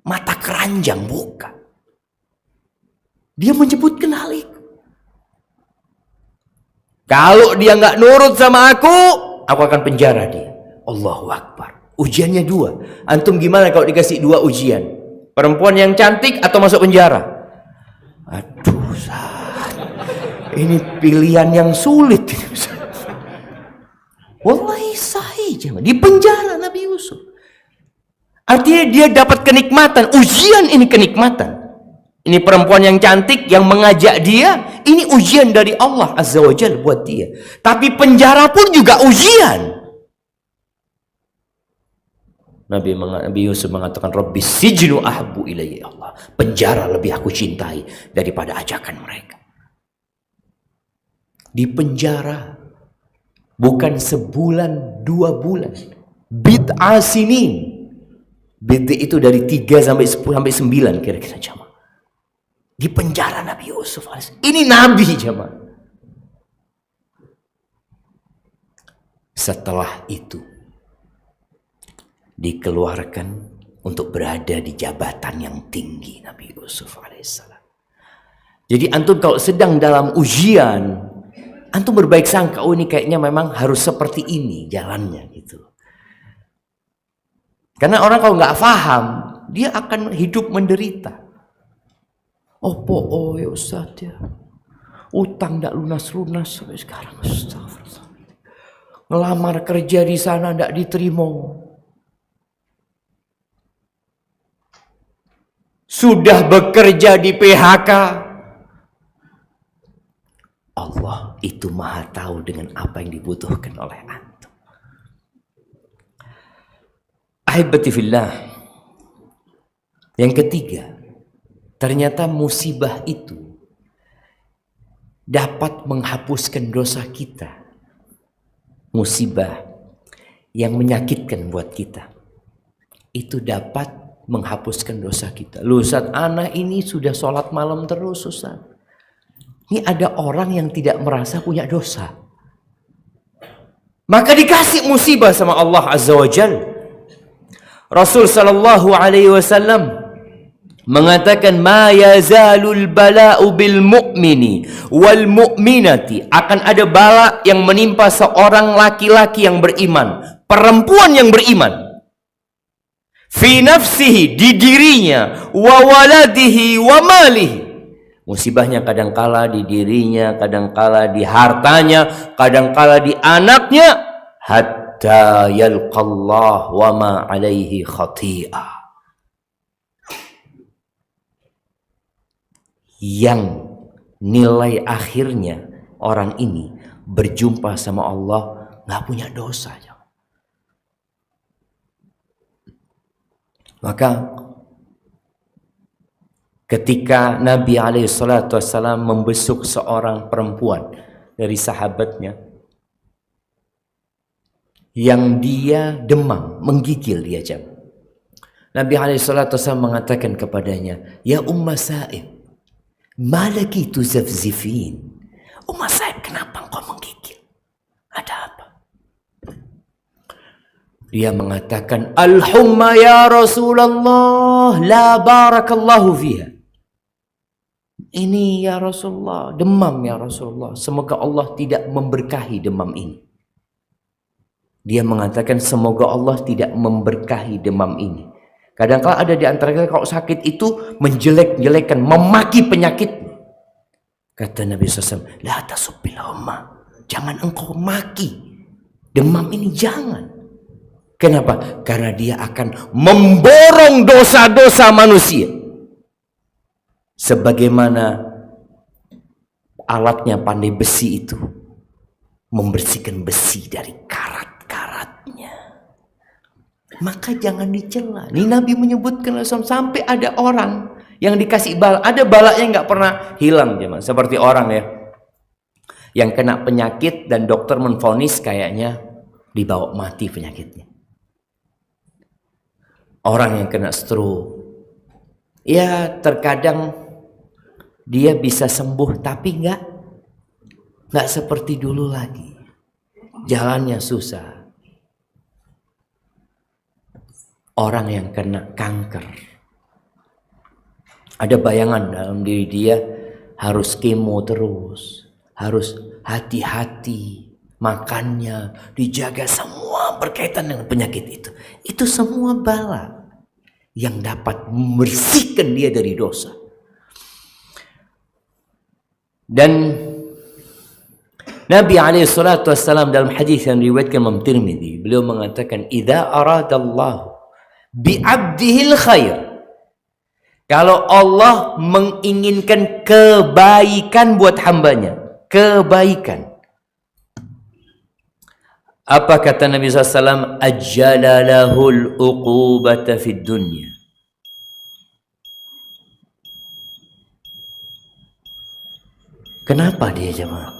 mata keranjang, bukan. Dia menyebutkan hal itu. Kalau dia nggak nurut sama aku akan penjara dia. Allahu Akbar. Ujiannya dua. Antum gimana kalau dikasih dua ujian? Perempuan yang cantik atau masuk penjara? Aduh, ini pilihan yang sulit. Wallahi sahih, di penjara Nabi Yusuf. Artinya dia dapat kenikmatan. Ujian ini kenikmatan. Ini perempuan yang cantik yang mengajak dia. Ini ujian dari Allah Azza wa Jalla buat dia. Tapi penjara pun juga ujian. Nabi Yusuf mengatakan, Rabbi sijnu ahabbu ilayya, Allah. Penjara lebih aku cintai daripada ajakan mereka. Di penjara bukan sebulan, 2 bulan. Bid'a sinin. Bid'a itu dari 3 sampai 10 sampai 9 kira-kira, jamaah. Di penjara Nabi Yusuf. Ini Nabi, jamaah. Setelah itu dikeluarkan untuk berada di jabatan yang tinggi Nabi Yusuf alaihissalam. Jadi antum kalau sedang dalam ujian, antum berbaik sangka, oh ini kayaknya memang harus seperti ini jalannya gitu. Karena orang kalau nggak paham, dia akan hidup menderita. Oh ya Ustaz ya, utang nggak lunas-lunas sampai sekarang. Astagfirullah. Ngelamar kerja di sana nggak diterima. Sudah bekerja di PHK. Allah itu maha tahu dengan apa yang dibutuhkan oleh antum. Ahibati fillah. Yang ketiga, ternyata musibah itu dapat menghapuskan dosa kita. Musibah yang menyakitkan buat kita itu dapat menghapuskan dosa kita. Loh Ustaz, anak ini sudah sholat malam terus Ustaz. Ini ada orang yang tidak merasa punya dosa. Maka dikasih musibah sama Allah Azza wa Jalla. Rasul sallallahu alaihi wasallam mengatakan, ma yazalul bala'u bil mu'mini wal mu'minati. Akan ada bala yang menimpa seorang laki-laki yang beriman, perempuan yang beriman. Fi nafsihi, di dirinya, wa waladihi wa malihi. Musibahnya kadangkala di dirinya, kadangkala di hartanya, kadangkala di anaknya, hatta yalqallah wa ma alaihi khati'ah. Yang nilai akhirnya orang ini berjumpa sama Allah nggak punya dosa. Maka ketika Nabi SAW membesuk seorang perempuan dari sahabatnya yang dia demam, menggigil dia jam. Nabi SAW mengatakan kepadanya, "Ya Umma Sa'ib, malaki tuzafzifin." Umma Sa'ib, kenapa engkau menggigil? Ada apa? Dia mengatakan, "Al-humma ya Rasulullah, la barakallahu fiha." Ini ya Rasulullah, demam ya Rasulullah, semoga Allah tidak memberkahi demam ini. Dia mengatakan semoga Allah tidak memberkahi demam ini. Kadang-kala ada di antara kita kalau sakit itu menjelek-jelekan, memaki penyakit. Kata Nabi SAW, la tasubbil humma, jangan engkau maki demam ini, jangan. Kenapa? Karena dia akan memborong dosa-dosa manusia. Sebagaimana alatnya pandai besi itu membersihkan besi dari karat-karatnya. Maka jangan dicela. Ini Nabi menyebutkan sampai ada orang yang dikasih bala, ada balanya nggak pernah hilang, jemaah. Seperti orang ya yang kena penyakit dan dokter menvonis kayaknya dibawa mati penyakitnya. Orang yang kena stroke, ya terkadang dia bisa sembuh tapi nggak seperti dulu lagi. Jalannya susah. Orang yang kena kanker, ada bayangan dalam diri dia harus kemo terus, harus hati-hati makannya, dijaga, semua berkaitan dengan penyakit itu. Itu semua bala yang dapat membersihkan dia dari dosa. Dan Nabi SAW dalam hadis yang diriwayatkan Imam Tirmidzi, beliau mengatakan, "Idza aradallahu bi'abdihil khair." Kalau Allah menginginkan kebaikan buat hambanya, kebaikan. Apa kata Nabi SAW? Ajjala lahul uqubata fid dunya. Kenapa dia jemaah?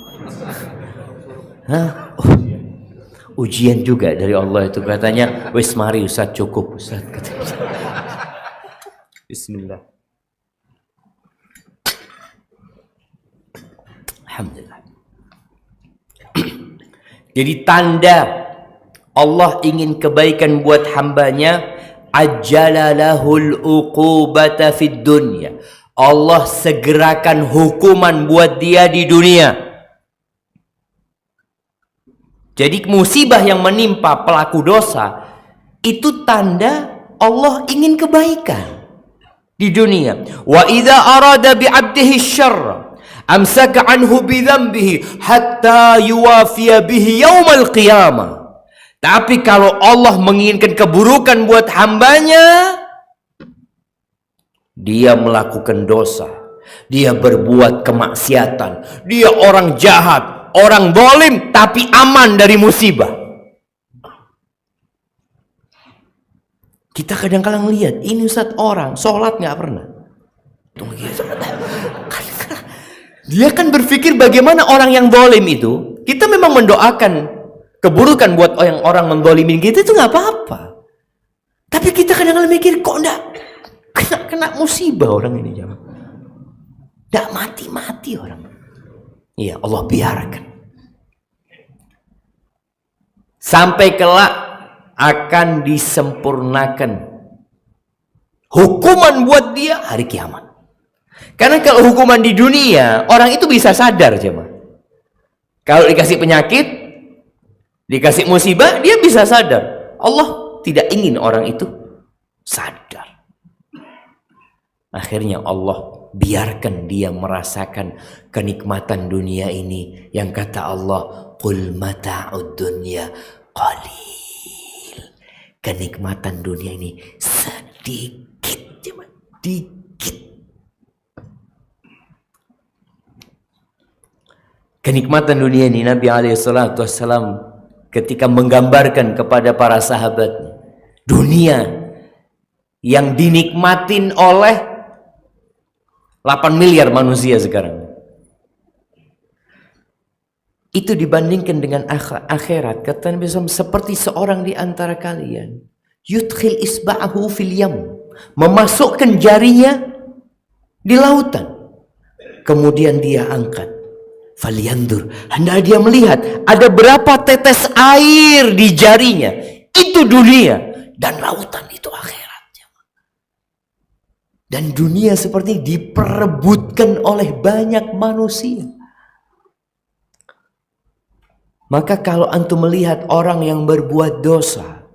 Ujian juga dari Allah itu, katanya, "Wis mari Ustaz, cukup Ustaz." Bismillah. Alhamdulillah. Jadi tanda Allah ingin kebaikan buat hambanya, ajjala lahul uqubata fid dunya. Allah segerakan hukuman buat dia di dunia. Jadi musibah yang menimpa pelaku dosa itu tanda Allah ingin kebaikan di dunia. Wa idza arada bi 'abdihi syarra amsaka anhu bi dzambihi hatta yuwafiya bihi yaumal qiyamah. Tapi kalau Allah menginginkan keburukan buat hambanya, dia melakukan dosa, dia berbuat kemaksiatan, dia orang jahat, orang zalim, tapi aman dari musibah. Kita kadang-kadang lihat, ini Ustaz orang sholat nggak pernah. Dia kan berpikir bagaimana orang yang zalim itu, kita memang mendoakan keburukan buat orang menzalimin kita itu nggak apa-apa. Tapi kita kadang-kadang mikir, kok enggak kena musibah orang ini, jangan. Enggak mati-mati orang. Iya, Allah biarkan. Sampai kelak akan disempurnakan hukuman buat dia hari kiamat. Karena kalau hukuman di dunia, orang itu bisa sadar, jemaah. Kalau dikasih penyakit, dikasih musibah, dia bisa sadar. Allah tidak ingin orang itu sadar. Akhirnya Allah biarkan dia merasakan kenikmatan dunia ini, yang kata Allah, qul mata'ud dunya qalil. Kenikmatan dunia ini sedikit, dikit. Kenikmatan dunia ini Nabi SAW ketika menggambarkan kepada para sahabat, dunia yang dinikmatin oleh 8 miliar manusia sekarang. Itu dibandingkan dengan akhirat, kata Nabi SAW, seperti seorang di antara kalian yudkhil isba'ahu fil yam, memasukkan jarinya di lautan, kemudian dia angkat, falyandur, hendak dia melihat ada berapa tetes air di jarinya. Itu dunia, dan lautan itu akhiratnya. Dan dunia seperti diperebutkan oleh banyak manusia. Maka kalau antum melihat orang yang berbuat dosa,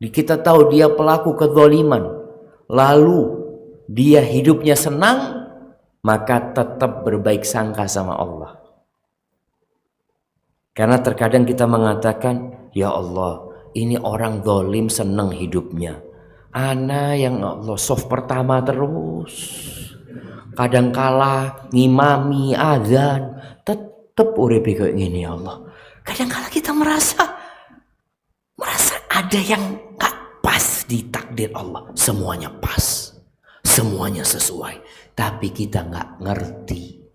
kita tahu dia pelaku kezaliman, lalu dia hidupnya senang, maka tetap berbaik sangka sama Allah. Karena terkadang kita mengatakan, ya Allah, ini orang zalim senang hidupnya. Ana yang Allah soft pertama terus. Kadang kala ngimami azan, tetap uripe kayak gini ya Allah. Kadang-kala kita merasa ada yang gak pas di takdir Allah. Semuanya pas, semuanya sesuai, tapi kita gak ngerti.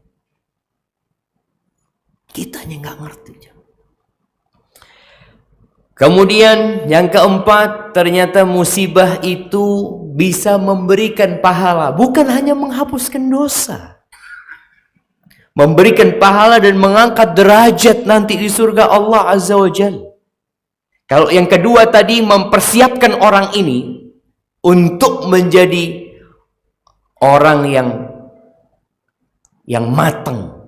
Kitanya gak ngerti. Kemudian yang keempat, ternyata musibah itu bisa memberikan pahala, bukan hanya menghapuskan dosa. Memberikan pahala dan mengangkat derajat nanti di surga Allah Azza wa Jalla. Kalau yang kedua tadi mempersiapkan orang ini untuk menjadi orang yang matang,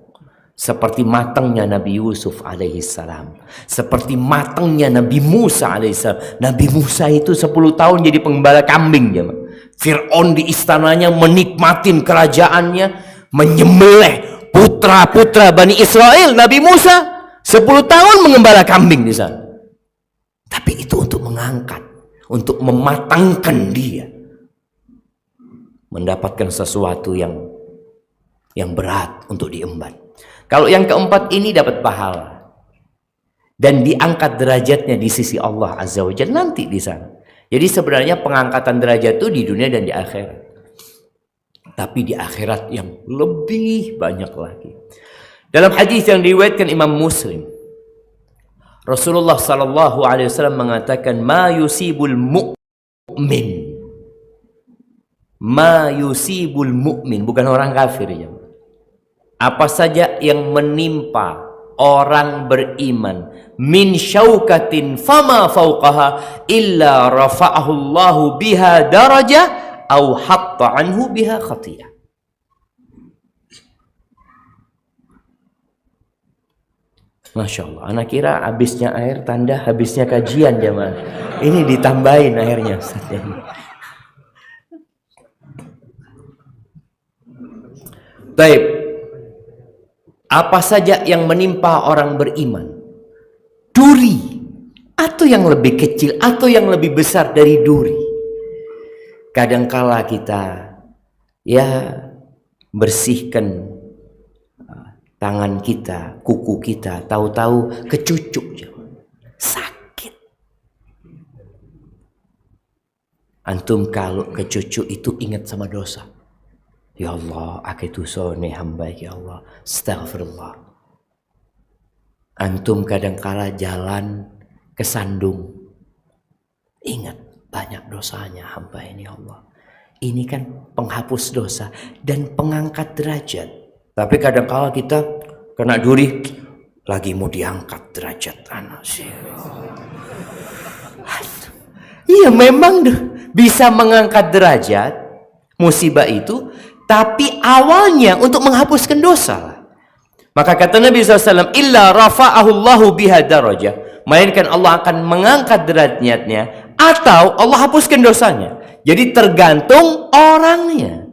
seperti matangnya Nabi Yusuf alaihissalam, seperti matangnya Nabi Musa alaihissalam. Nabi Musa itu 10 tahun jadi penggembala kambing. Fir'aun di istananya menikmatin kerajaannya, menyembelih putra-putra Bani Israel. Nabi Musa 10 tahun mengembala kambing di sana. Tapi itu untuk mengangkat, untuk mematangkan dia, mendapatkan sesuatu yang berat untuk diemban. Kalau yang keempat ini dapat pahala dan diangkat derajatnya di sisi Allah Azza wa Jalla nanti di sana. Jadi sebenarnya pengangkatan derajat itu di dunia dan di akhirat. Tapi di akhirat yang lebih banyak lagi. Dalam hadis yang diriwayatkan Imam Muslim, Rasulullah sallallahu alaihi wasallam mengatakan, ma yusibul mu'min, ma yusibul mu'min, bukan orang kafir ya. Apa saja yang menimpa orang beriman, min syaukatin fama fauqaha illa rafa'ahu Allahu biha darajah au hatta anhu biha khatiyah. Masya Allah, anak kira habisnya air tanda habisnya kajian jemaah. Ini ditambahin airnya. Baik. Apa saja yang menimpa orang beriman, duri atau yang lebih kecil atau yang lebih besar dari duri. Kadangkala kita bersihkan tangan kita, kuku kita, tahu-tahu kecucuk, sakit. Antum kalau kecucuk itu ingat sama dosa. Ya Allah, aku dosa nih hamba ya Allah, astaghfirullah. Antum kadangkala jalan kesandung, ingat banyak dosanya hamba ini ya Allah. Ini kan penghapus dosa dan pengangkat derajat. Tapi kadangkala kita kena duri, lagi mau diangkat derajat anak sih. Iya memang bisa mengangkat derajat musibah itu, tapi awalnya untuk menghapuskan dosa. Maka kata Nabi SAW, illa rafa'ahu Allahu biha darajah, melainkan Allah akan mengangkat derajatnya atau Allah hapuskan dosanya. Jadi tergantung orangnya,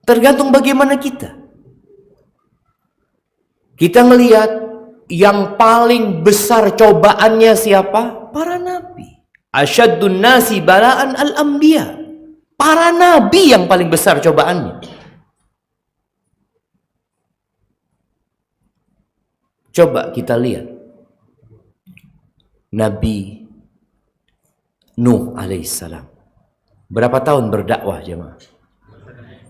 tergantung bagaimana kita. Kita melihat yang paling besar cobaannya siapa? Para nabi. Asyaddun nasi bala'an al-anbiya. Para nabi yang paling besar cobaannya. Coba kita lihat Nabi Nuh alaihissalam. Berapa tahun berdakwah jemaah?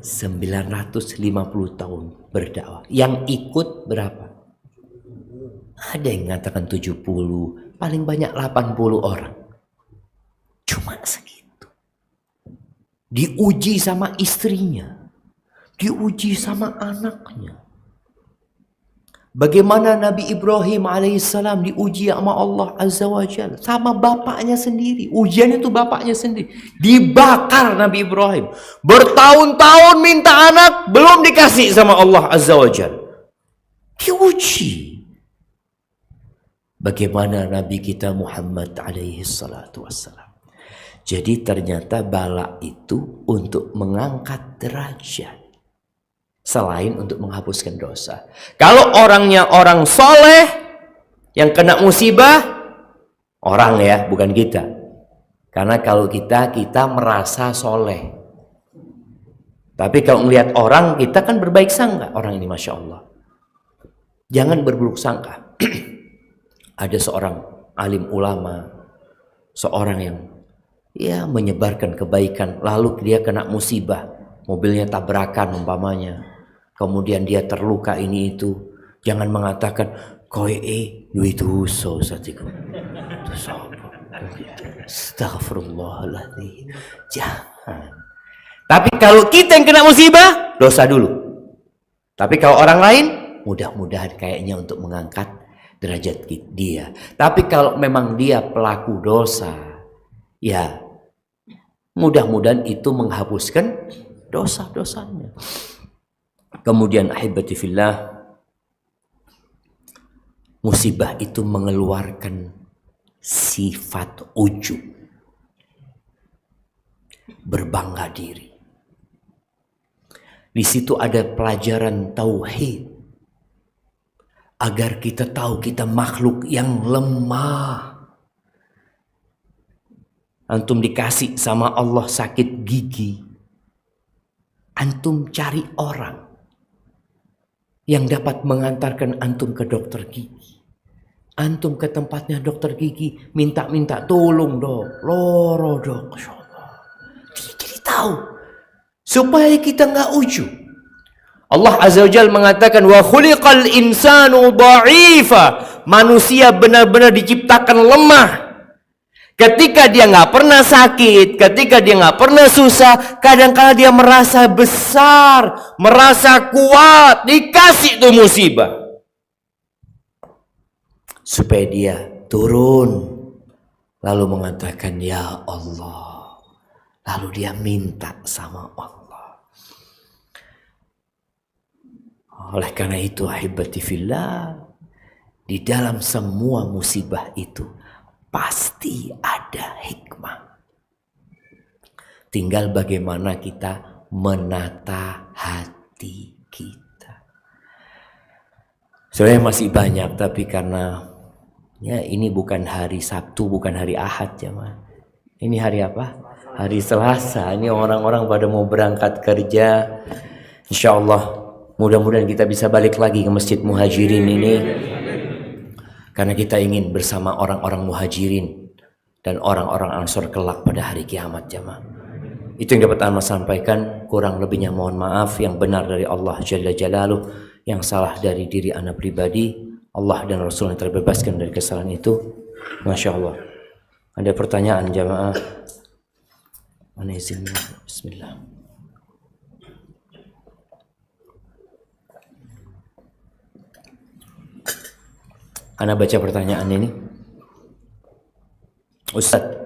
950 tahun berdakwah. Yang ikut berapa? Ada yang mengatakan 70, paling banyak 80 orang. Cuma segitu. Diuji sama istrinya, diuji sama anaknya. Bagaimana Nabi Ibrahim alaihissalam diuji sama Allah Azza wa Jalla, sama bapaknya sendiri. Ujian itu bapaknya sendiri. Dibakar Nabi Ibrahim. Bertahun-tahun minta anak, belum dikasih sama Allah Azza wa Jalla. Diuji. Bagaimana Nabi kita Muhammad alaihi salatu wassalam. Jadi ternyata bala itu untuk mengangkat derajat. Selain untuk menghapuskan dosa. Kalau orangnya orang soleh, yang kena musibah, orang ya, bukan kita. Karena kalau kita merasa soleh. Tapi kalau melihat orang, kita kan berbaik sangka. Orang ini Masya Allah. Jangan berburuk sangka. Ada seorang alim ulama, seorang yang ya menyebarkan kebaikan, lalu dia kena musibah, mobilnya tabrakan umpamanya, kemudian dia terluka ini itu, jangan mengatakan koe duit dosa satiku. Dosa apa? Astagfirullahaladzim. Jangan. Tapi kalau kita yang kena musibah, dosa dulu. Tapi kalau orang lain, mudah-mudahan kayaknya untuk mengangkat derajat dia. Tapi kalau memang dia pelaku dosa, ya mudah-mudahan itu menghapuskan dosa-dosanya. Kemudian ahibati fillah, musibah itu mengeluarkan sifat ujub, berbangga diri. Di situ ada pelajaran tauhid, agar kita tahu kita makhluk yang lemah. Antum dikasih sama Allah sakit gigi, antum cari orang yang dapat mengantarkan antum ke dokter gigi. Antum ke tempatnya dokter gigi, minta tolong dok, loro dok, jadi tahu supaya kita nggak ujub. Allah Azza wa Jalla mengatakan wa khuliqal insanu dha'ifa. Manusia benar-benar diciptakan lemah. Ketika dia nggak pernah sakit, ketika dia nggak pernah susah, kadang-kala dia merasa besar, merasa kuat, dikasih tuh musibah. Supaya dia turun, lalu mengatakan ya Allah. Lalu dia minta sama Allah. Oleh karena itu ahibati fillah, di dalam semua musibah itu pasti ada hikmah. Tinggal bagaimana kita menata hati kita. Sebenarnya masih banyak, tapi karena ya ini bukan hari Sabtu, bukan hari Ahad ya, Ma. Ini hari apa? Hari Selasa. Ini orang-orang pada mau berangkat kerja. Insya Allah mudah-mudahan kita bisa balik lagi ke Masjid Muhajirin ini. Karena kita ingin bersama orang-orang muhajirin dan orang-orang ansor kelak pada hari kiamat jamaah. Itu yang dapat Anda sampaikan. Kurang lebihnya mohon maaf. Yang benar dari Allah Jalla Jalaluh, yang salah dari diri Anda pribadi. Allah dan Rasul yang terbebaskan dari kesalahan itu. Masya Allah. Ada pertanyaan jamaah? Mana izinnya? Bismillah. Ana baca pertanyaan ini. Ustadz,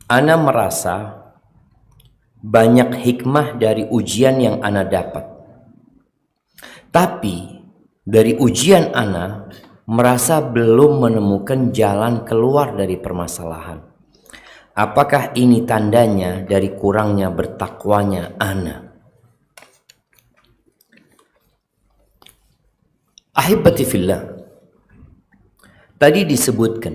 Ana merasa banyak hikmah dari ujian yang Ana dapat. Tapi dari ujian Ana merasa belum menemukan jalan keluar dari permasalahan. Apakah ini tandanya dari kurangnya bertakwanya Ana? Ahibati fillah, tadi disebutkan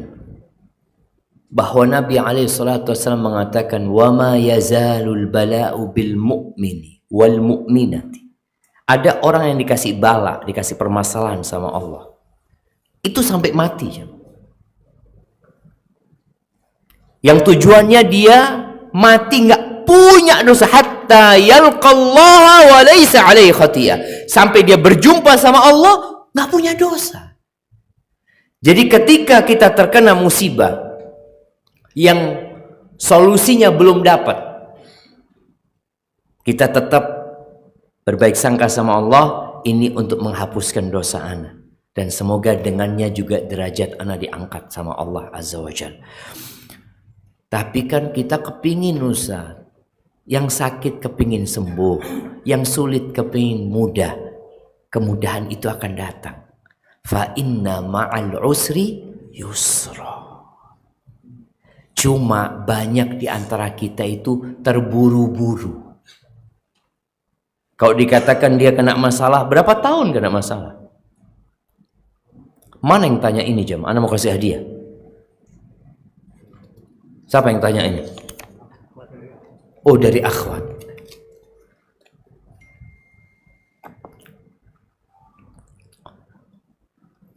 bahwa Nabi SAW mengatakan wa ma yazalul bala'u bil mu'mini wal mu'minati. Ada orang yang dikasih bala, dikasih permasalahan sama Allah, itu sampai mati. Yang tujuannya dia mati nggak punya dosa hatta yalqallaha wa laisa alaihi khatiyah, sampai dia berjumpa sama Allah nggak punya dosa. Jadi ketika kita terkena musibah yang solusinya belum dapat, kita tetap berbaik sangka sama Allah, ini untuk menghapuskan dosa ana, dan semoga dengannya juga derajat ana diangkat sama Allah Azza wa Jalla. Tapi kan kita kepingin Ustaz, yang sakit kepingin sembuh, yang sulit kepingin mudah. Kemudahan itu akan datang. Fa inna ma'al usri yusra. Cuma banyak di antara kita itu terburu-buru. Kalau dikatakan dia kena masalah, berapa tahun kena masalah? Mana yang tanya ini jam? Ana mau kasih hadiah. Siapa yang tanya ini? Oh, dari akhwat.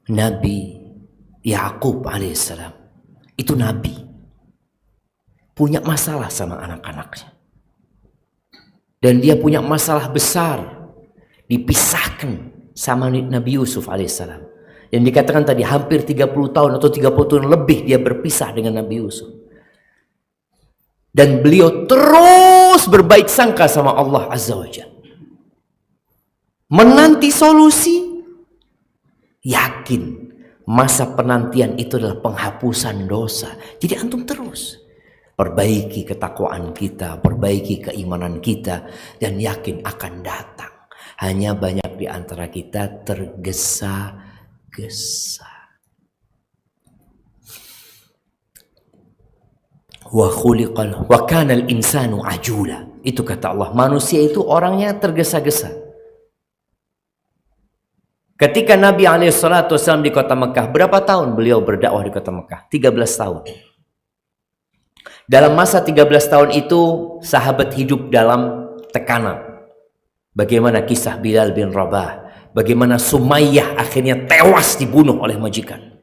Nabi Yakub alaihissalam itu nabi, punya masalah sama anak-anaknya, dan dia punya masalah besar, dipisahkan sama Nabi Yusuf alaihissalam, yang dikatakan tadi hampir 30 tahun atau 30 tahun lebih dia berpisah dengan Nabi Yusuf, dan beliau terus berbaik sangka sama Allah Azza wa Jalla, menanti solusi. Yakin masa penantian itu adalah penghapusan dosa. Jadi antum terus perbaiki ketakwaan kita, perbaiki keimanan kita, dan yakin akan datang. Hanya banyak di antara kita tergesa-gesa. Wa kanal insanu ajula. Itu kata Allah, manusia itu orangnya tergesa-gesa. Ketika Nabi SAW di kota Mekah, berapa tahun beliau berdakwah di kota Mekah? 13 tahun. Dalam masa 13 tahun itu, sahabat hidup dalam tekanan. Bagaimana kisah Bilal bin Rabah, bagaimana Sumayyah akhirnya tewas dibunuh oleh majikan,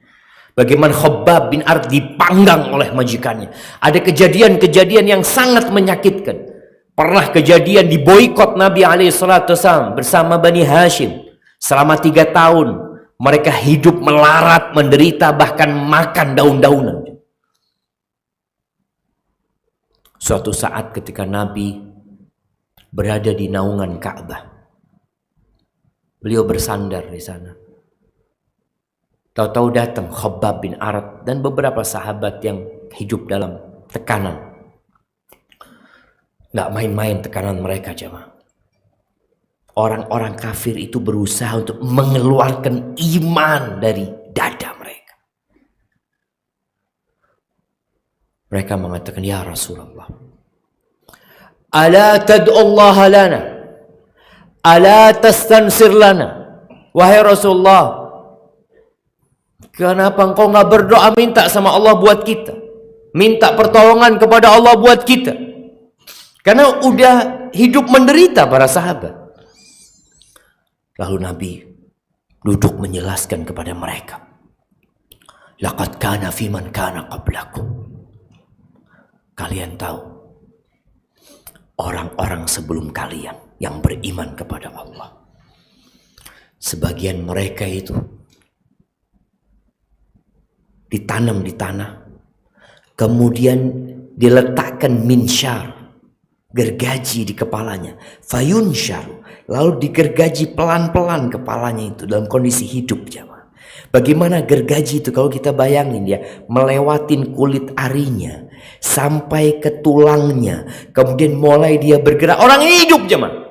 bagaimana Khabbab bin Arad dipanggang oleh majikannya. Ada kejadian-kejadian yang sangat menyakitkan. Pernah kejadian diboikot Nabi SAW bersama Bani Hashim. Selama 3 tahun mereka hidup melarat, menderita, bahkan makan daun-daunan. Suatu saat ketika Nabi berada di naungan Ka'bah, beliau bersandar di sana. Tahu-tahu datang Khabbab bin Arad dan beberapa sahabat yang hidup dalam tekanan. Nggak main-main tekanan mereka, jemaah. Orang-orang kafir itu berusaha untuk mengeluarkan iman dari dada mereka. Mereka mengatakan, ya Rasulullah, ala tad'ullah lana, ala tastansir lana. Wahai Rasulullah, kenapa engkau nggak berdoa minta sama Allah buat kita, minta pertolongan kepada Allah buat kita? Karena udah hidup menderita para sahabat. Lalu Nabi duduk menjelaskan kepada mereka, laqad kana fi man kana qablakum. Kalian tahu, orang-orang sebelum kalian yang beriman kepada Allah, sebagian mereka itu ditanam di tanah, kemudian diletakkan minsyar, gergaji di kepalanya, fayunsyaru, lalu digergaji pelan-pelan kepalanya itu dalam kondisi hidup, jemaah. Bagaimana gergaji itu kalau kita bayangin ya, melewatin kulit arinya sampai ke tulangnya, kemudian mulai dia bergerak, orang hidup, jemaah.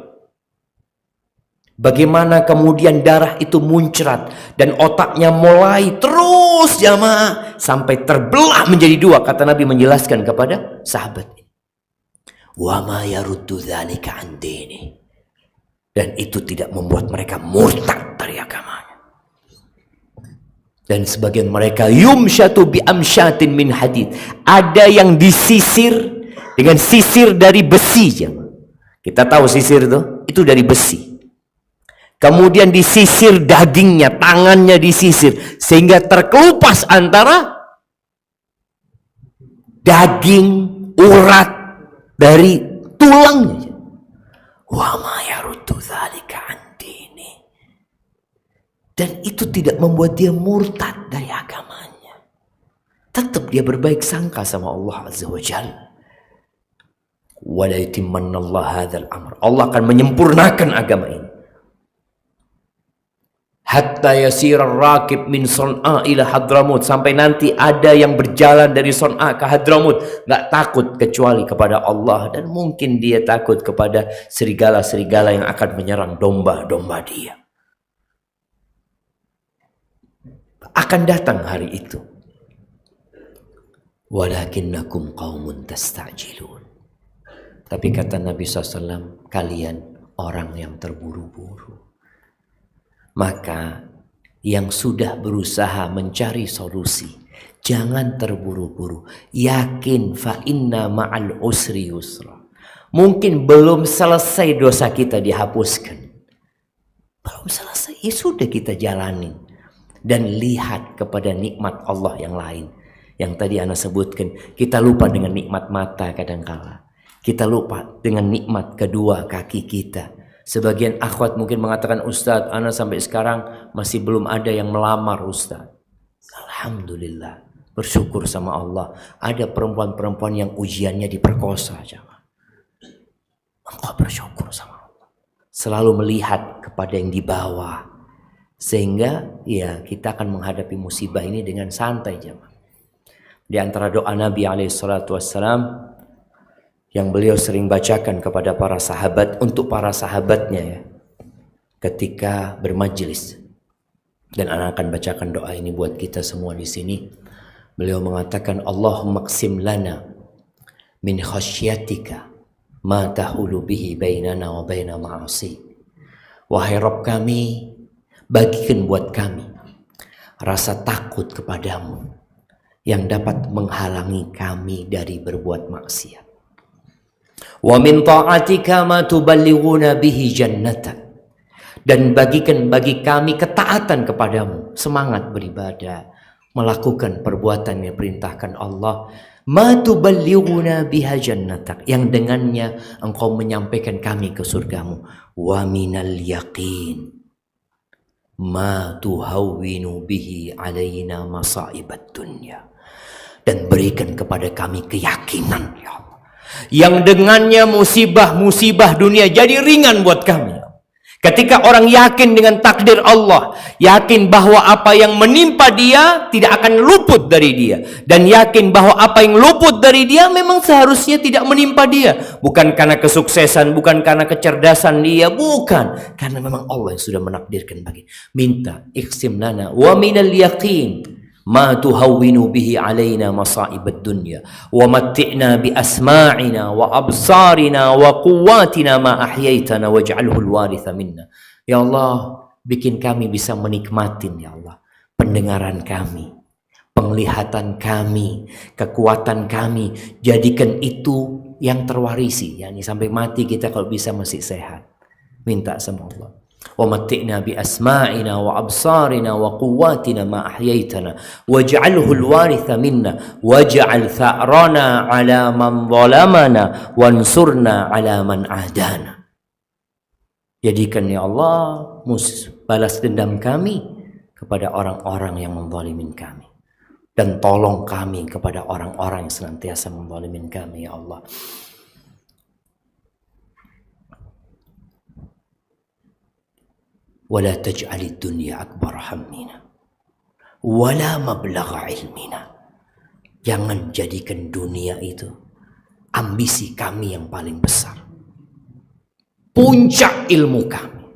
Bagaimana kemudian darah itu muncrat dan otaknya mulai terus, jemaah, sampai terbelah menjadi 2, kata Nabi menjelaskan kepada sahabat. Wa ma yaruddu dzalika an dini. Dan itu tidak membuat mereka murtad dari agamanya. Dan sebagian mereka yumsyatu bi amsyatin min hadid. Ada yang disisir dengan sisir dari besi, jemaah. Kita tahu sisir itu dari besi. Kemudian disisir dagingnya, tangannya disisir sehingga terkelupas antara daging, urat dari tulangnya. Wa ma yaruddu dzalika an dini. Dan itu tidak membuat dia murtad dari agamanya. Tetap dia berbaik sangka sama Allah Azza wa Jalla. Wala yutimmanallahu hadzal amr. Allah akan menyempurnakan agama ini. Hatta yasira rakib min Son'a ila Hadramut, sampai nanti ada yang berjalan dari Son'a ke Hadramut nggak takut kecuali kepada Allah, dan mungkin dia takut kepada serigala-serigala yang akan menyerang domba-domba dia. Akan datang hari itu. Walakinnakum qaumun tasta'jilun. Tapi kata Nabi SAW, kalian orang yang terburu-buru. Maka yang sudah berusaha mencari solusi, jangan terburu-buru. Yakin fa inna ma'al usri yusra. Mungkin belum selesai dosa kita dihapuskan. Belum selesai, ya sudah kita jalani. Dan lihat kepada nikmat Allah yang lain. Yang tadi Ana sebutkan, kita lupa dengan nikmat mata kadangkala. Kita lupa dengan nikmat kedua kaki kita. Sebagian akhwat mungkin mengatakan, Ustadz, Ana sampai sekarang masih belum ada yang melamar Ustadz. Alhamdulillah, bersyukur sama Allah. Ada perempuan-perempuan yang ujiannya diperkosa. Engkau bersyukur sama Allah. Selalu melihat kepada yang di bawah. Sehingga ya kita akan menghadapi musibah ini dengan santai jemaah. Di antara doa Nabi SAW yang beliau sering bacakan kepada para sahabat, untuk para sahabatnya ya, ketika bermajlis. Dan Ana akan bacakan doa ini buat kita semua di sini. Beliau mengatakan, Allahumma qsim lana min khasyatika ma tahulu bihi bainana wa baina ma'asi. Wahai Rabb kami, bagikan buat kami rasa takut kepadamu yang dapat menghalangi kami dari berbuat maksiat. Wa min ta'atika ma tuballighuna bihi jannatak. Dan bagikan bagi kami ketaatan kepadamu, semangat beribadah, melakukan perbuatan yang perintahkan Allah. Ma tuballighuna biha jannatak, yang dengannya engkau menyampaikan kami ke surgamu. Wa minal yaqin ma tuhawwinu bihi alaina masaibat dunya. Dan berikan kepada kami keyakinan ya Allah, yang dengannya musibah-musibah dunia jadi ringan buat kami. Ketika orang yakin dengan takdir Allah, yakin bahwa apa yang menimpa dia tidak akan luput dari dia, dan yakin bahwa apa yang luput dari dia memang seharusnya tidak menimpa dia, bukan karena kesuksesan, bukan karena kecerdasan dia, bukan, karena memang Allah yang sudah menakdirkan bagi. Minta iqsim lana wa minal yaqin ma tuhawwinu bihi alaina masa'ibad dunya wa matti'na bi asma'ina wa absarina wa quwwatina ma ahyaitana waj'alhu al-waritha minna. Ya Allah, bikin kami bisa menikmatin ya Allah pendengaran kami, penglihatan kami, kekuatan kami, jadikan itu yang terwarisi, yakni sampai mati kita kalau bisa masih sehat. Minta sama Allah. Wa matti'na bi asma'ina wa absarina wa quwwatina ma ahyaitana waj'alhu al-waritha minna waj'al tha'rana 'ala man zalamana wansurna 'ala man adana. Jadikan ya Allah balas dendam kami kepada orang-orang yang menzalimin kami, dan tolong kami kepada orang-orang yang senantiasa menzalimin kami ya Allah. Wala taj'alid dunya akbar hammina wala mablagha ilmina. Jangan jadikan dunia itu ambisi kami yang paling besar, puncak ilmu kami.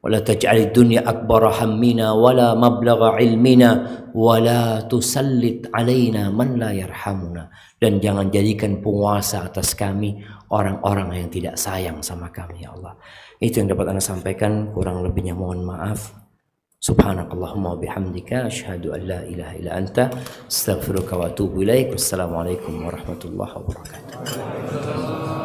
Wala taj'alid dunya akbar hammina wala mablagha ilmina wala tusallit alaina man la yarhamuna. Dan jangan jadikan penguasa atas kami orang-orang yang tidak sayang sama kami ya Allah. Itu yang dapat Anda sampaikan, kurang lebihnya mohon maaf. Subhanakallahumma wa bihamdika asyhadu an la ilaha illa anta astaghfiruka wa atubu ilaik. Wassalamualaikum warahmatullahi wabarakatuh.